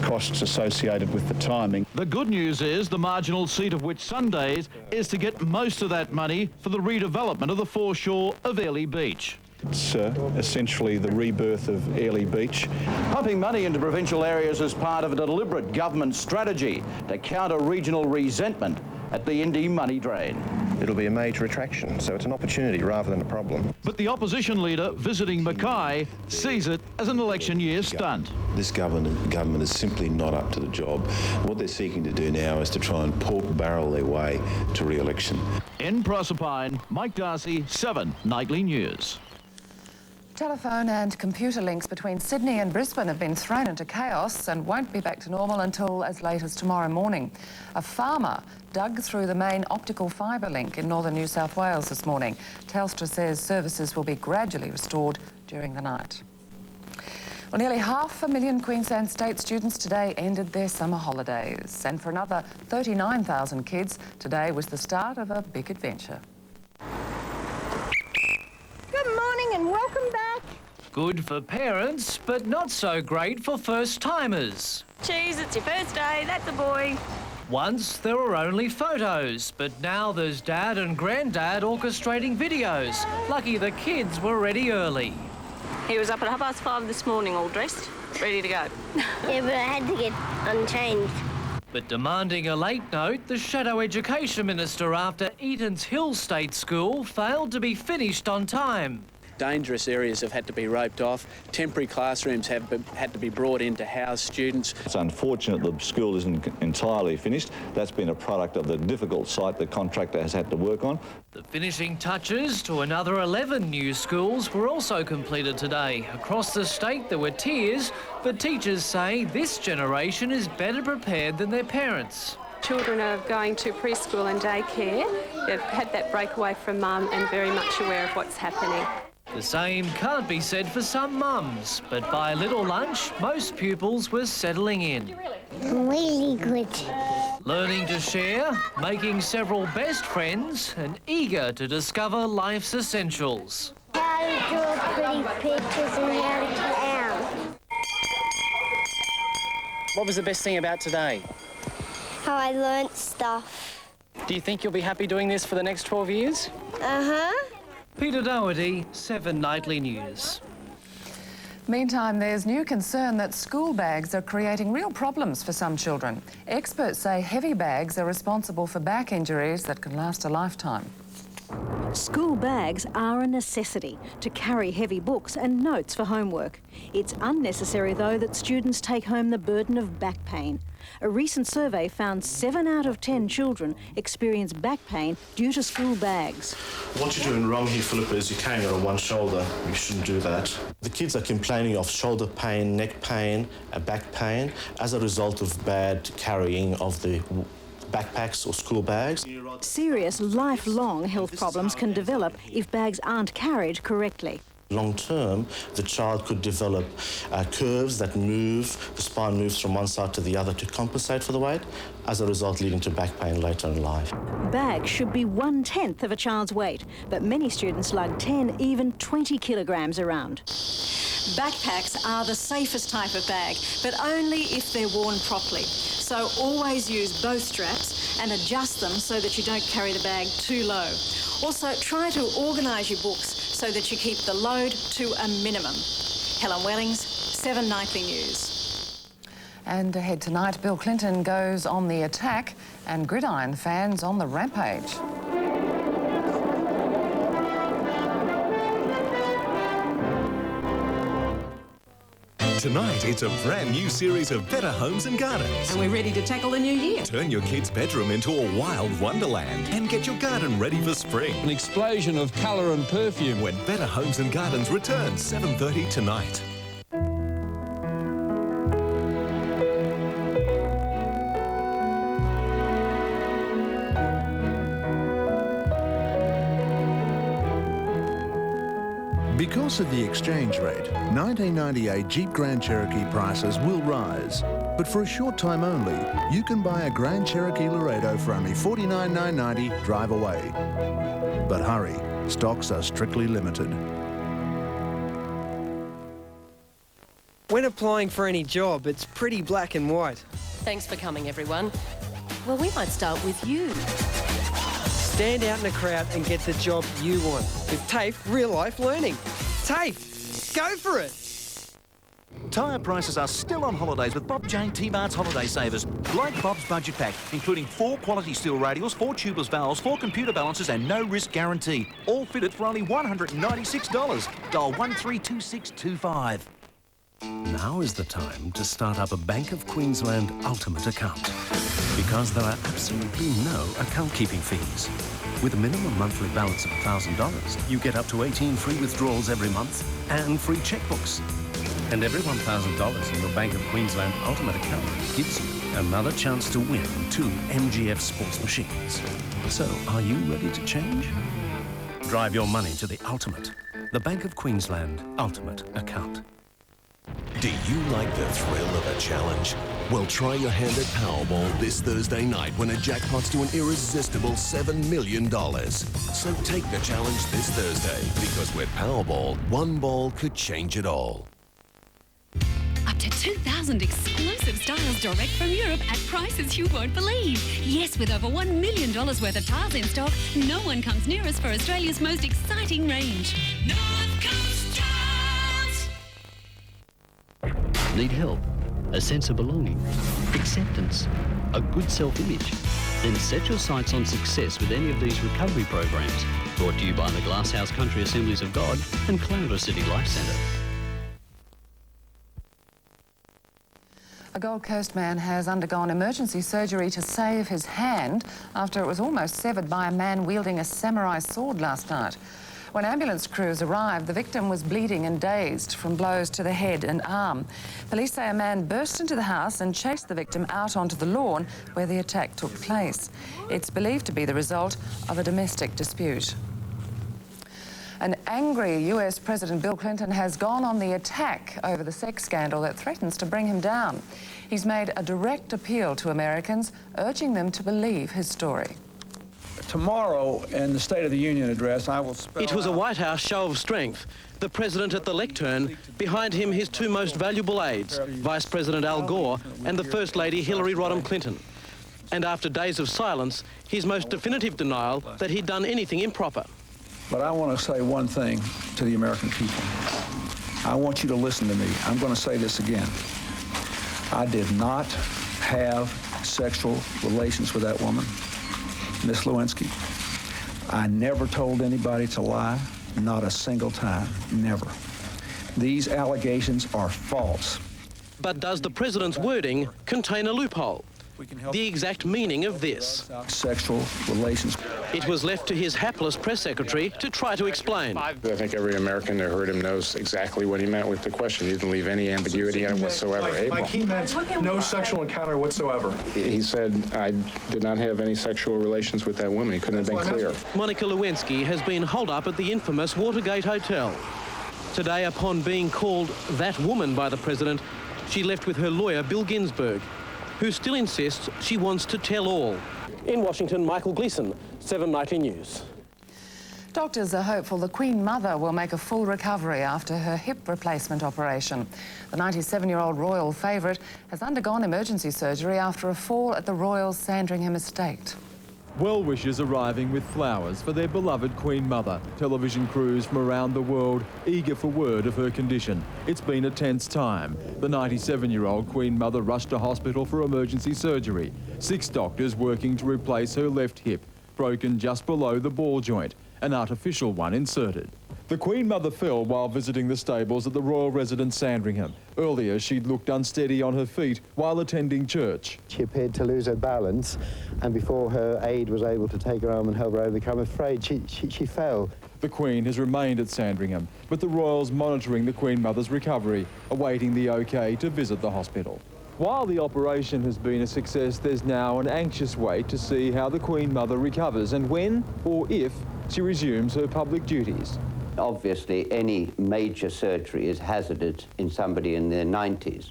costs associated with the timing. The good news is the marginal seat of Whitsundays is to get most of that money for the redevelopment of the foreshore of Airlie Beach. It's essentially the rebirth of Airlie Beach. Pumping money into provincial areas as part of a deliberate government strategy to counter regional resentment at the Indy money drain. It'll be a major attraction, so it's an opportunity rather than a problem. But the opposition leader visiting Mackay sees it as an election year stunt. This government is simply not up to the job. What they're seeking to do now is to try and pork barrel their way to re-election. In Proserpine, Mike Darcy, 7 Nightly News. Telephone and computer links between Sydney and Brisbane have been thrown into chaos and won't be back to normal until as late as tomorrow morning. A farmer dug through the main optical fibre link in northern New South Wales this morning. Telstra says services will be gradually restored during the night. Well, nearly 500,000 Queensland State students today ended their summer holidays. And for another 39,000 kids, today was the start of a big adventure. Good morning and welcome back. Good for parents, but not so great for first-timers. Cheese, it's your first day, that's a boy. Once there were only photos, but now there's Dad and Granddad orchestrating videos. Lucky the kids were ready early. He was up at 5:30 this morning, all dressed, ready to go. Yeah, but I had to get unchanged. But demanding a late note, the Shadow Education Minister after Eaton's Hill State School failed to be finished on time. dangerous areas have had to be roped off. Temporary classrooms have had to be brought in to house students. It's unfortunate the school isn't entirely finished. That's been a product of the difficult site the contractor has had to work on. The finishing touches to another 11 new schools were also completed today. Across the state there were tears, but teachers say this generation is better prepared than their parents. Children are going to preschool and daycare. They've had that break away from mum and very much aware of what's happening. The same can't be said for some mums, but by little lunch, most pupils were settling in. Really good. Learning to share, making several best friends, and eager to discover life's essentials. How to draw pretty pictures and how to count. What was the best thing about today? How I learnt stuff. Do you think you'll be happy doing this for the next 12 years? Uh-huh. Peter Doherty, 7 Nightly News. Meantime, there's new concern that school bags are creating real problems for some children. Experts say heavy bags are responsible for back injuries that can last a lifetime. School bags are a necessity to carry heavy books and notes for homework. It's unnecessary, though, that students take home the burden of back pain. A recent survey found 7 out of 10 children experience back pain due to school bags. What you're doing wrong here, Philippa, is you're carrying it on one shoulder. You shouldn't do that. The kids are complaining of shoulder pain, neck pain, and back pain as a result of bad carrying of the backpacks or school bags. Serious lifelong health problems can develop if bags aren't carried correctly. Long term, the child could develop curves that move, the spine moves from one side to the other to compensate for the weight, as a result leading to back pain later in life. Bags should be 1/10 of a child's weight, but many students lug 10, even 20 kilograms around. Backpacks are the safest type of bag, but only if they're worn properly. So always use both straps and adjust them so that you don't carry the bag too low. Also, try to organise your books so that you keep the load to a minimum. Helen Wellings, 7 Nightly News. And ahead tonight, Bill Clinton goes on the attack and Gridiron fans on the rampage. Tonight, it's a brand new series of Better Homes and Gardens. And we're ready to tackle the new year. Turn your kid's bedroom into a wild wonderland and get your garden ready for spring. An explosion of colour and perfume. When Better Homes and Gardens returns 7:30 tonight. Because of the exchange rate, 1998 Jeep Grand Cherokee prices will rise. But for a short time only, you can buy a Grand Cherokee Laredo for only $49,990 drive away. But hurry, stocks are strictly limited. When applying for any job, it's pretty black and white. Thanks for coming, everyone. Well, we might start with you. Stand out in a crowd and get the job you want with TAFE Real Life Learning. TAFE, go for it! Tyre prices are still on holidays with Bob Jane T-Mart's Holiday Savers. Like Bob's Budget Pack, including 4 quality steel radials, 4 tubeless valves, 4 computer balances and no risk guarantee. All fitted for only $196. Dial 132625. Now is the time to start up a Bank of Queensland Ultimate account, because there are absolutely no account keeping fees. With a minimum monthly balance of $1,000, you get up to 18 free withdrawals every month and free checkbooks. And every $1,000 in your Bank of Queensland Ultimate account gives you another chance to win 2 MGF sports machines. So, are you ready to change? Drive your money to the Ultimate, the Bank of Queensland Ultimate account. Do you like the thrill of a challenge? Well, try your hand at Powerball this Thursday night when it jackpots to an irresistible $7 million. So take the challenge this Thursday, because with Powerball, one ball could change it all. Up to 2,000 exclusive styles direct from Europe at prices you won't believe. Yes, with over $1 million worth of tiles in stock, no one comes near us for Australia's most exciting range. North Coast Tiles! Need help? A sense of belonging? Acceptance? A good self-image? Then set your sights on success with any of these recovery programs. Brought to you by the Glasshouse Country Assemblies of God and Cloudra City Life Centre. A Gold Coast man has undergone emergency surgery to save his hand after it was almost severed by a man wielding a samurai sword last night. When ambulance crews arrived, the victim was bleeding and dazed from blows to the head and arm. Police say a man burst into the house and chased the victim out onto the lawn where the attack took place. It's believed to be the result of a domestic dispute. An angry US President Bill Clinton has gone on the attack over the sex scandal that threatens to bring him down. He's made a direct appeal to Americans, urging them to believe his story. Tomorrow, in the State of the Union address, I will spell It was a White House show of strength. The President at the lectern, behind him his two most valuable aides, Vice President Al Gore and the First Lady Hillary Rodham Clinton. And after days of silence, his most definitive denial that he'd done anything improper. But I want to say one thing to the American people. I want you to listen to me. I'm going to say this again. I did not have sexual relations with that woman, Miss Lewinsky. I never told anybody to lie, not a single time, never. These allegations are false. But does the President's wording contain a loophole? The exact meaning of this. Sexual relations. It was left to his hapless press secretary to try to explain. I think every American that heard him knows exactly what he meant with the question. He didn't leave any ambiguity in it whatsoever. Like he meant no sexual encounter whatsoever. He said, I did not have any sexual relations with that woman. He couldn't have been clearer. Monica Lewinsky has been holed up at the infamous Watergate Hotel. Today, upon being called that woman by the President, she left with her lawyer, Bill Ginsburg, who still insists she wants to tell all. In Washington, Michael Gleeson, 7 Nightly News. Doctors are hopeful the Queen Mother will make a full recovery after her hip replacement operation. The 97-year-old royal favourite has undergone emergency surgery after a fall at the Royal Sandringham estate. Well-wishers arriving with flowers for their beloved Queen Mother. Television crews from around the world eager for word of her condition. It's been a tense time. The 97-year-old Queen Mother rushed to hospital for emergency surgery. 6 doctors working to replace her left hip, broken just below the ball joint, an artificial one inserted. The Queen Mother fell while visiting the stables at the royal residence Sandringham. Earlier, she'd looked unsteady on her feet while attending church. She appeared to lose her balance, and before her aide was able to take her arm and help her over, I'm afraid she fell. The Queen has remained at Sandringham, but the royals monitoring the Queen Mother's recovery, awaiting the OK to visit the hospital. While the operation has been a success, there's now an anxious wait to see how the Queen Mother recovers and when, or if, she resumes her public duties. Obviously, any major surgery is hazardous in somebody in their 90s.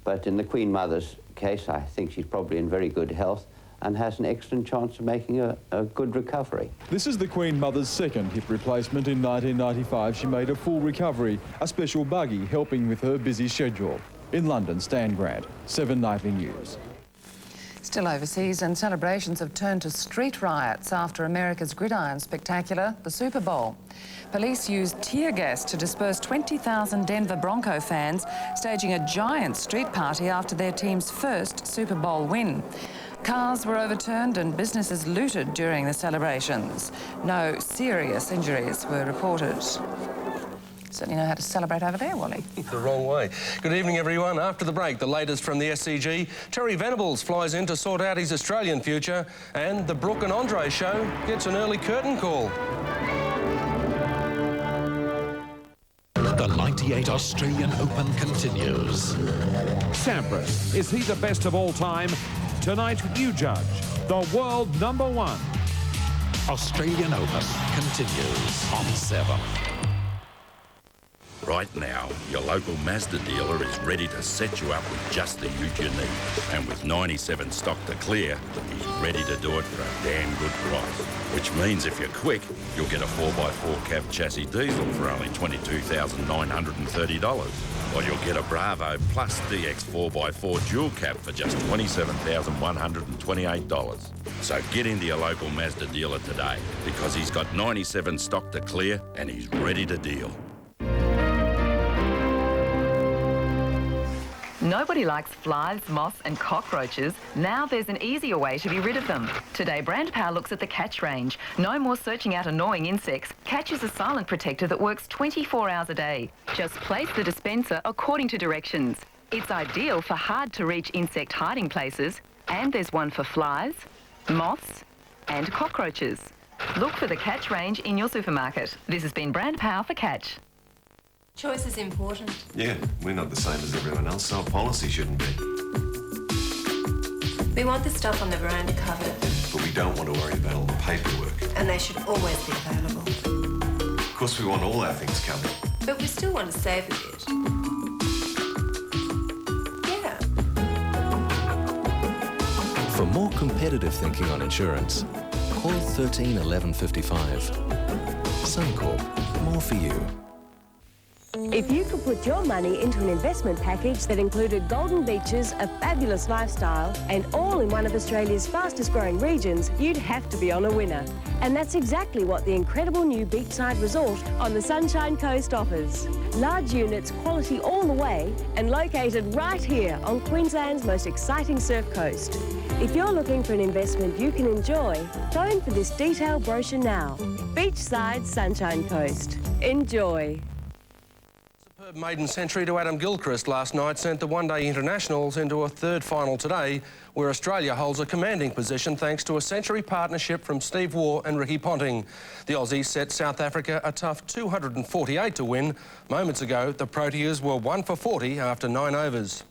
But in the Queen Mother's case, I think she's probably in very good health and has an excellent chance of making a good recovery. This is the Queen Mother's second hip replacement. In 1995, she made a full recovery, a special buggy helping with her busy schedule. In London, Stan Grant, 7 Nightly News. Still overseas, and celebrations have turned to street riots after America's gridiron spectacular, the Super Bowl. Police used tear gas to disperse 20,000 Denver Bronco fans, staging a giant street party after their team's first Super Bowl win. Cars were overturned and businesses looted during the celebrations. No serious injuries were reported. Certainly know how to celebrate over there, Wally. The wrong way. Good evening, everyone. After the break, the latest from the SCG. Terry Venables flies in to sort out his Australian future, and the Brooke and Andre show gets an early curtain call. The 98 Australian Open continues. Sampras, is he the best of all time? Tonight, you judge. The world #1. Australian Open continues on 7. Right now, your local Mazda dealer is ready to set you up with just the ute you need. And with 97 stock to clear, he's ready to do it for a damn good price. Which means if you're quick, you'll get a 4x4 cab chassis diesel for only $22,930. Or you'll get a Bravo Plus DX 4x4 dual cab for just $27,128. So get into your local Mazda dealer today, because he's got 97 stock to clear and he's ready to deal. Nobody likes flies, moths and cockroaches. Now there's an easier way to be rid of them. Today, Brand Power looks at the Catch range. No more searching out annoying insects. Catch is a silent protector that works 24 hours a day. Just place the dispenser according to directions. It's ideal for hard-to-reach insect hiding places. And there's one for flies, moths and cockroaches. Look for the Catch range in your supermarket. This has been Brand Power for Catch. Choice is important. Yeah, we're not the same as everyone else, so our policy shouldn't be. We want the stuff on the veranda covered. But we don't want to worry about all the paperwork. And they should always be available. Of course, we want all our things covered. But we still want to save a bit. Yeah. For more competitive thinking on insurance, call 13 11 55. Suncorp, more for you. If you could put your money into an investment package that included golden beaches, a fabulous lifestyle, and all in one of Australia's fastest growing regions, you'd have to be on a winner. And that's exactly what the incredible new beachside resort on the Sunshine Coast offers. Large units, quality all the way, and located right here on Queensland's most exciting surf coast. If you're looking for an investment you can enjoy, phone for this detailed brochure now. Beachside Sunshine Coast. Enjoy. Maiden century to Adam Gilchrist last night sent the one-day internationals into a third final today, where Australia holds a commanding position thanks to a century partnership from Steve Waugh and Ricky Ponting. The Aussies set South Africa a tough 248 to win. Moments ago, the Proteas were 1 for 40 after 9 overs.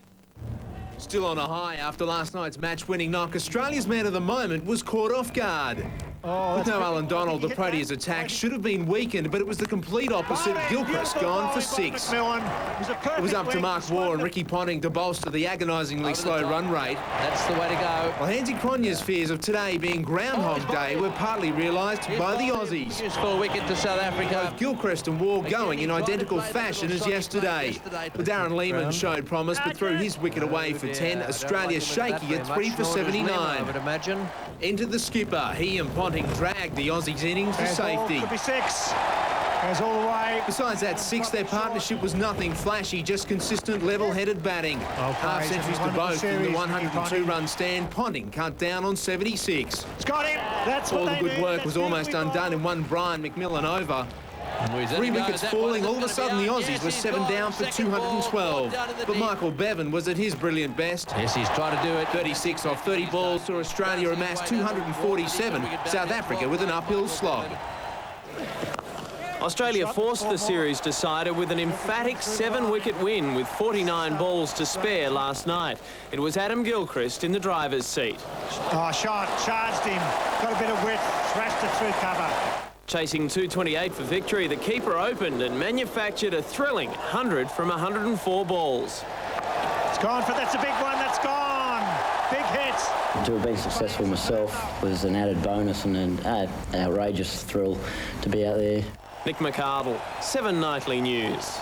Still on a high after last night's match-winning knock, Australia's man of the moment was caught off guard. With no Alan Donald, the Proteas' attack should have been weakened, but it was the complete opposite. Gilchrist gone for 6. It was up to Mark Waugh and Ricky Ponting to bolster the agonisingly slow run rate. That's the way to go. Well, Hansi Cronje's fears of today being Groundhog Day were partly realised by the Aussies. Useful wicket to South Africa. Both Gilchrist and Waugh going in identical fashion as yesterday. Well, Darren Lehmann showed promise, but threw his wicket away for 10. Australia shaky at 3 for 79. I would imagine. Into the skipper. He and Ponting dragged the Aussies' innings to safety. Could be 6. Goes all the way. Besides that 6, their partnership was nothing flashy, just consistent, level-headed batting. Half centuries to both in the 102-run stand. Ponting cut down on 76. It's got him. That's all what the good they work need. was almost undone in one Brian McMillan over. 3 wickets falling, all of a sudden the Aussies were 7 down for 212. But Michael Bevan was at his brilliant best. Yes, he's trying to do it. 36 off 30 balls saw Australia amass 247. South Africa with an uphill slog. Australia forced the series decider with an emphatic 7-wicket win with 49 balls to spare last night. It was Adam Gilchrist in the driver's seat. Oh, shot, charged him. Got a bit of width, thrashed it through cover. Chasing 228 for victory, the keeper opened and manufactured a thrilling 100 from 104 balls. It's gone for, that's a big one, that's gone. Big hit. To have been successful myself was an added bonus and an outrageous thrill to be out there. Nick McArdle, 7 Nightly News.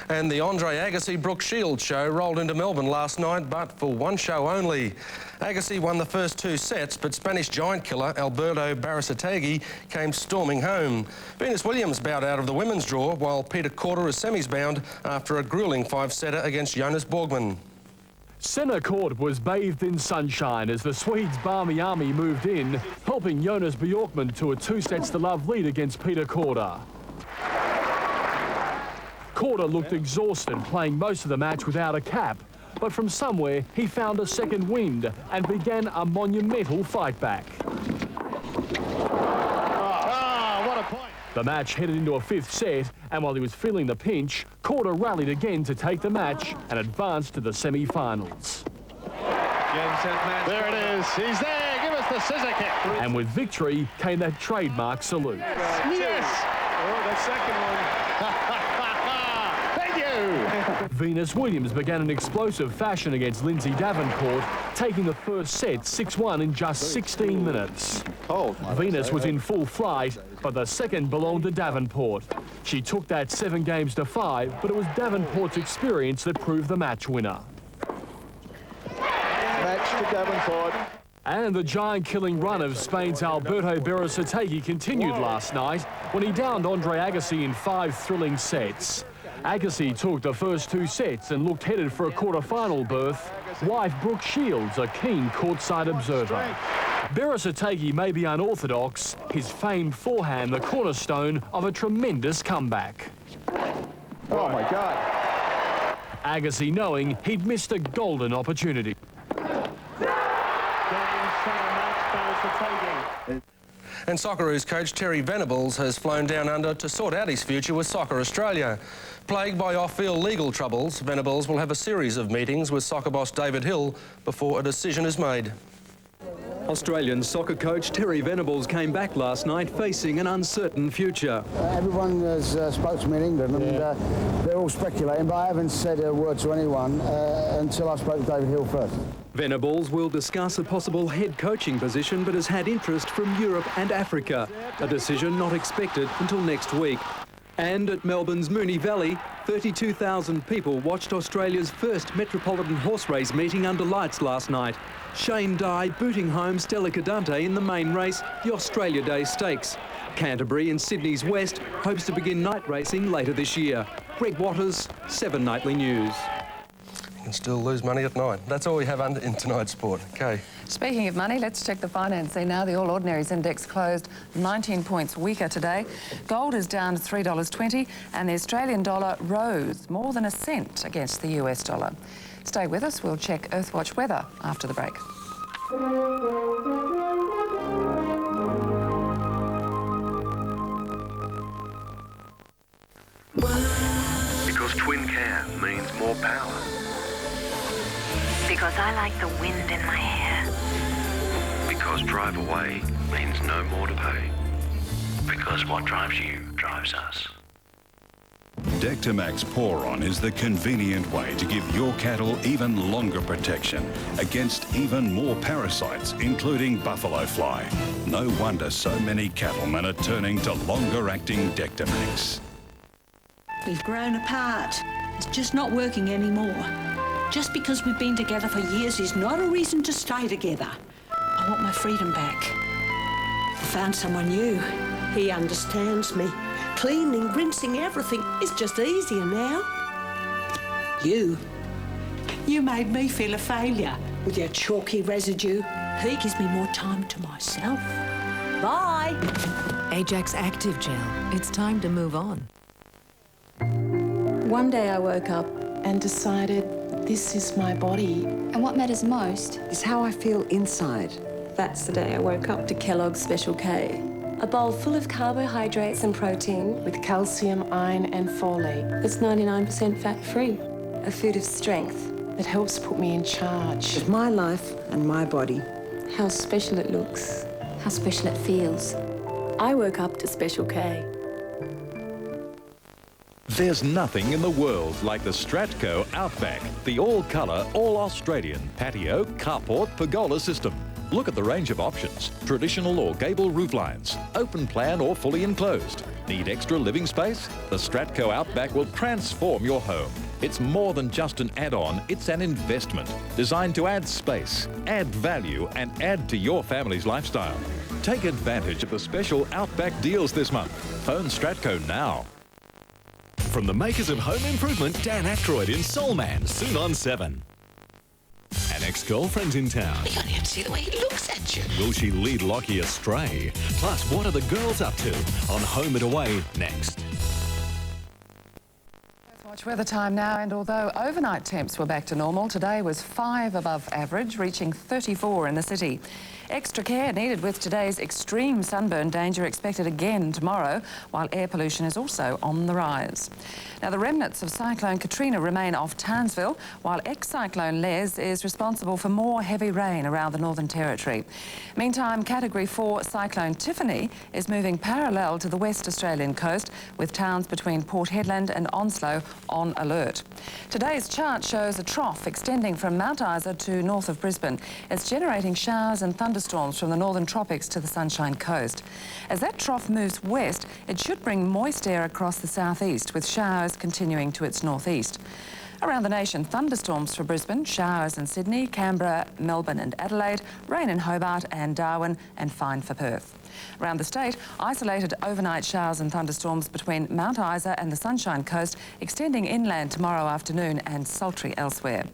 And the Andre Agassi-Brooke Shields show rolled into Melbourne last night, but for one show only. Agassi won the first 2 sets, but Spanish giant killer Alberto Barasategui came storming home. Venus Williams bowed out of the women's draw, while Peter Korda is semis bound after a gruelling 5-setter against Jonas Borgman. Centre court was bathed in sunshine as the Swedes' balmy army moved in, helping Jonas Bjorkman to a 2-sets-to-love lead against Peter Korda. Korda looked exhausted, playing most of the match without a cap, but from somewhere he found a second wind and began a monumental fight back. What a point. The match headed into a 5th set, and while he was feeling the pinch, Korda rallied again to take the match and advanced to the semi-finals. There it is. He's there. Give us the scissor kick. And with victory came that trademark salute. Yes. Oh, that second one. Thank you. Venus Williams began in explosive fashion against Lindsay Davenport, taking the first set 6-1 in just 16 minutes. Venus was in full flight, but the second belonged to Davenport. She took that 7 games to 5, but it was Davenport's experience that proved the match winner. Match to Davenport. And the giant-killing run of Spain's Alberto Barasategui continued last night when he downed Andre Agassi in 5 thrilling sets. Agassi took the first 2 sets and looked headed for a quarter-final berth. Wife Brooke Shields, a keen courtside observer. Beresategi may be unorthodox, his famed forehand the cornerstone of a tremendous comeback. Oh, my God. Agassi knowing he'd missed a golden opportunity. And Socceroos coach Terry Venables has flown down under to sort out his future with Soccer Australia. Plagued by off-field legal troubles, Venables will have a series of meetings with soccer boss David Hill before a decision is made. Australian soccer coach Terry Venables came back last night facing an uncertain future. Everyone has spoke to me in England and they're all speculating, but I haven't said a word to anyone until I spoke to David Hill first. Venables will discuss a possible head coaching position but has had interest from Europe and Africa, a decision not expected until next week. And at Melbourne's Moonee Valley, 32,000 people watched Australia's first Metropolitan Horse Race meeting under lights last night. Shane Dye booting home Stella Cadante in the main race, the Australia Day Stakes. Canterbury in Sydney's West hopes to begin night racing later this year. Greg Waters, 7 Nightly News. You can still lose money at night. That's all we have in tonight's sport. Okay. Speaking of money, let's check the finance scene now. The All Ordinaries Index closed 19 points weaker today. Gold is down to $3.20 and the Australian dollar rose more than a cent against the US dollar. Stay with us. We'll check Earthwatch weather after the break. Because twin care means more power. Because I like the wind in my hair. Because drive away means no more to pay. Because what drives you drives us. Dectomax Pour-On is the convenient way to give your cattle even longer protection against even more parasites, including buffalo fly. No wonder so many cattlemen are turning to longer-acting Dectomax. We've grown apart. It's just not working anymore. Just because we've been together for years is not a reason to stay together. I want my freedom back. I found someone new. He understands me. Cleaning, rinsing, everything is just easier now. You made me feel a failure with your chalky residue. He gives me more time to myself. Bye. Ajax Active Gel. It's time to move on. One day I woke up and decided this is my body. And what matters most is how I feel inside. That's the day I woke up to Kellogg's Special K. A bowl full of carbohydrates and protein with calcium, iron and folate. It's 99% fat-free. A food of strength that helps put me in charge of my life and my body. How special it looks. how special it feels. I woke up to Special K. There's nothing in the world like the Stratco Outback, the all-colour, all-Australian patio, carport, pergola system. Look at the range of options, traditional or gable rooflines, open plan or fully enclosed. Need extra living space? The Stratco Outback will transform your home. It's more than just an add-on, it's an investment designed to add space, add value and add to your family's lifestyle. Take advantage of the special Outback deals this month. Phone Stratco now. From the makers of Home Improvement, Dan Aykroyd in Soul Man, soon on 7. An ex-girlfriend's in town. You only have to see the way he looks at you. Will she lead Lockie astray? Plus, what are the girls up to? On Home and Away, next. Watch weather time now, and although overnight temps were back to normal, today was 5 above average, reaching 34 in the city. Extra care needed with today's extreme sunburn danger expected again tomorrow, while air pollution is also on the rise. Now, the remnants of Cyclone Katrina remain off Townsville, while ex-cyclone Les is responsible for more heavy rain around the Northern Territory. Meantime, Category 4 Cyclone Tiffany is moving parallel to the West Australian coast, with towns between Port Hedland and Onslow on alert. Today's chart shows a trough extending from Mount Isa to north of Brisbane. It's generating showers and thunderstorms from the northern tropics to the Sunshine Coast. As that trough moves west, it should bring moist air across the southeast, with showers continuing to its northeast. Around the nation, thunderstorms for Brisbane, showers in Sydney, Canberra, Melbourne and Adelaide, rain in Hobart and Darwin, and fine for Perth. Around the state, isolated overnight showers and thunderstorms between Mount Isa and the Sunshine Coast, extending inland tomorrow afternoon and sultry elsewhere.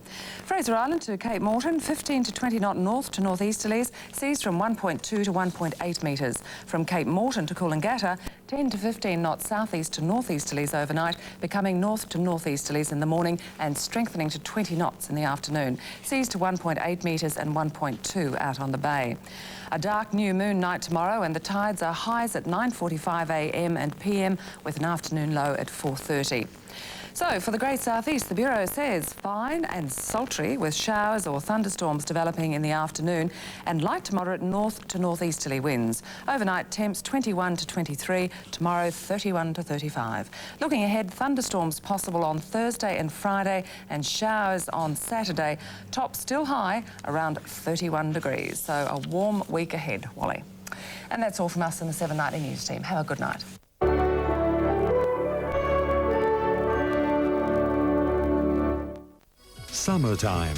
Fraser Island to Cape Morton, 15 to 20 knot north to northeasterlies, seas from 1.2 to 1.8 metres. From Cape Morton to Coolangatta, 10 to 15 knots southeast to northeasterlies overnight, becoming north to northeasterlies in the morning and strengthening to 20 knots in the afternoon. Seas to 1.8 metres and 1.2 out on the bay. A dark new moon night tomorrow, and the tides are highs at 9:45 a.m. and p.m. with an afternoon low at 4:30. So, for the Great Southeast, the Bureau says fine and sultry with showers or thunderstorms developing in the afternoon and light to moderate north to northeasterly winds. Overnight temps 21 to 23, tomorrow 31 to 35. Looking ahead, thunderstorms possible on Thursday and Friday and showers on Saturday. Top still high, around 31 degrees. So a warm week ahead, Wally. And that's all from us in the 7 Nightly News team. Have a good night. Summertime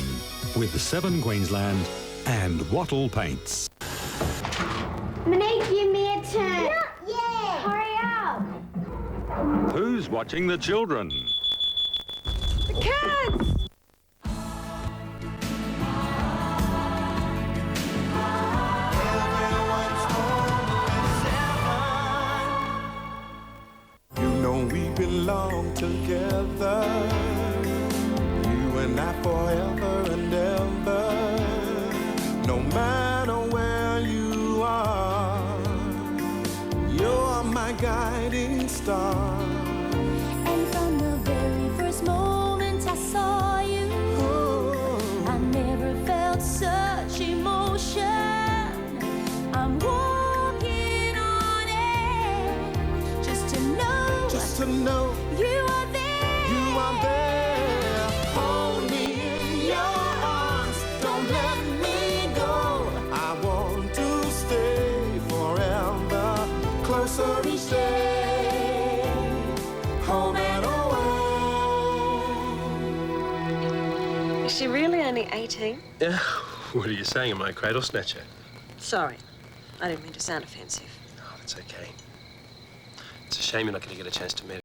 with 7 Queensland and Wattle Paints. Monique, give me a turn. Not yet. Hurry up. Who's watching the children? The kids. You know we belong together. And I forever and ever, no matter where you are, you're my guiding star. And from the very first moment I saw you, I never felt such emotion. I'm walking on air, just to know you are there. You are there. Closer each day, home and away. Is she really only 18? Yeah. What are you saying? Am I a cradle snatcher? Sorry, I didn't mean to sound offensive. Oh, that's okay. It's a shame you're not going to get a chance to meet her.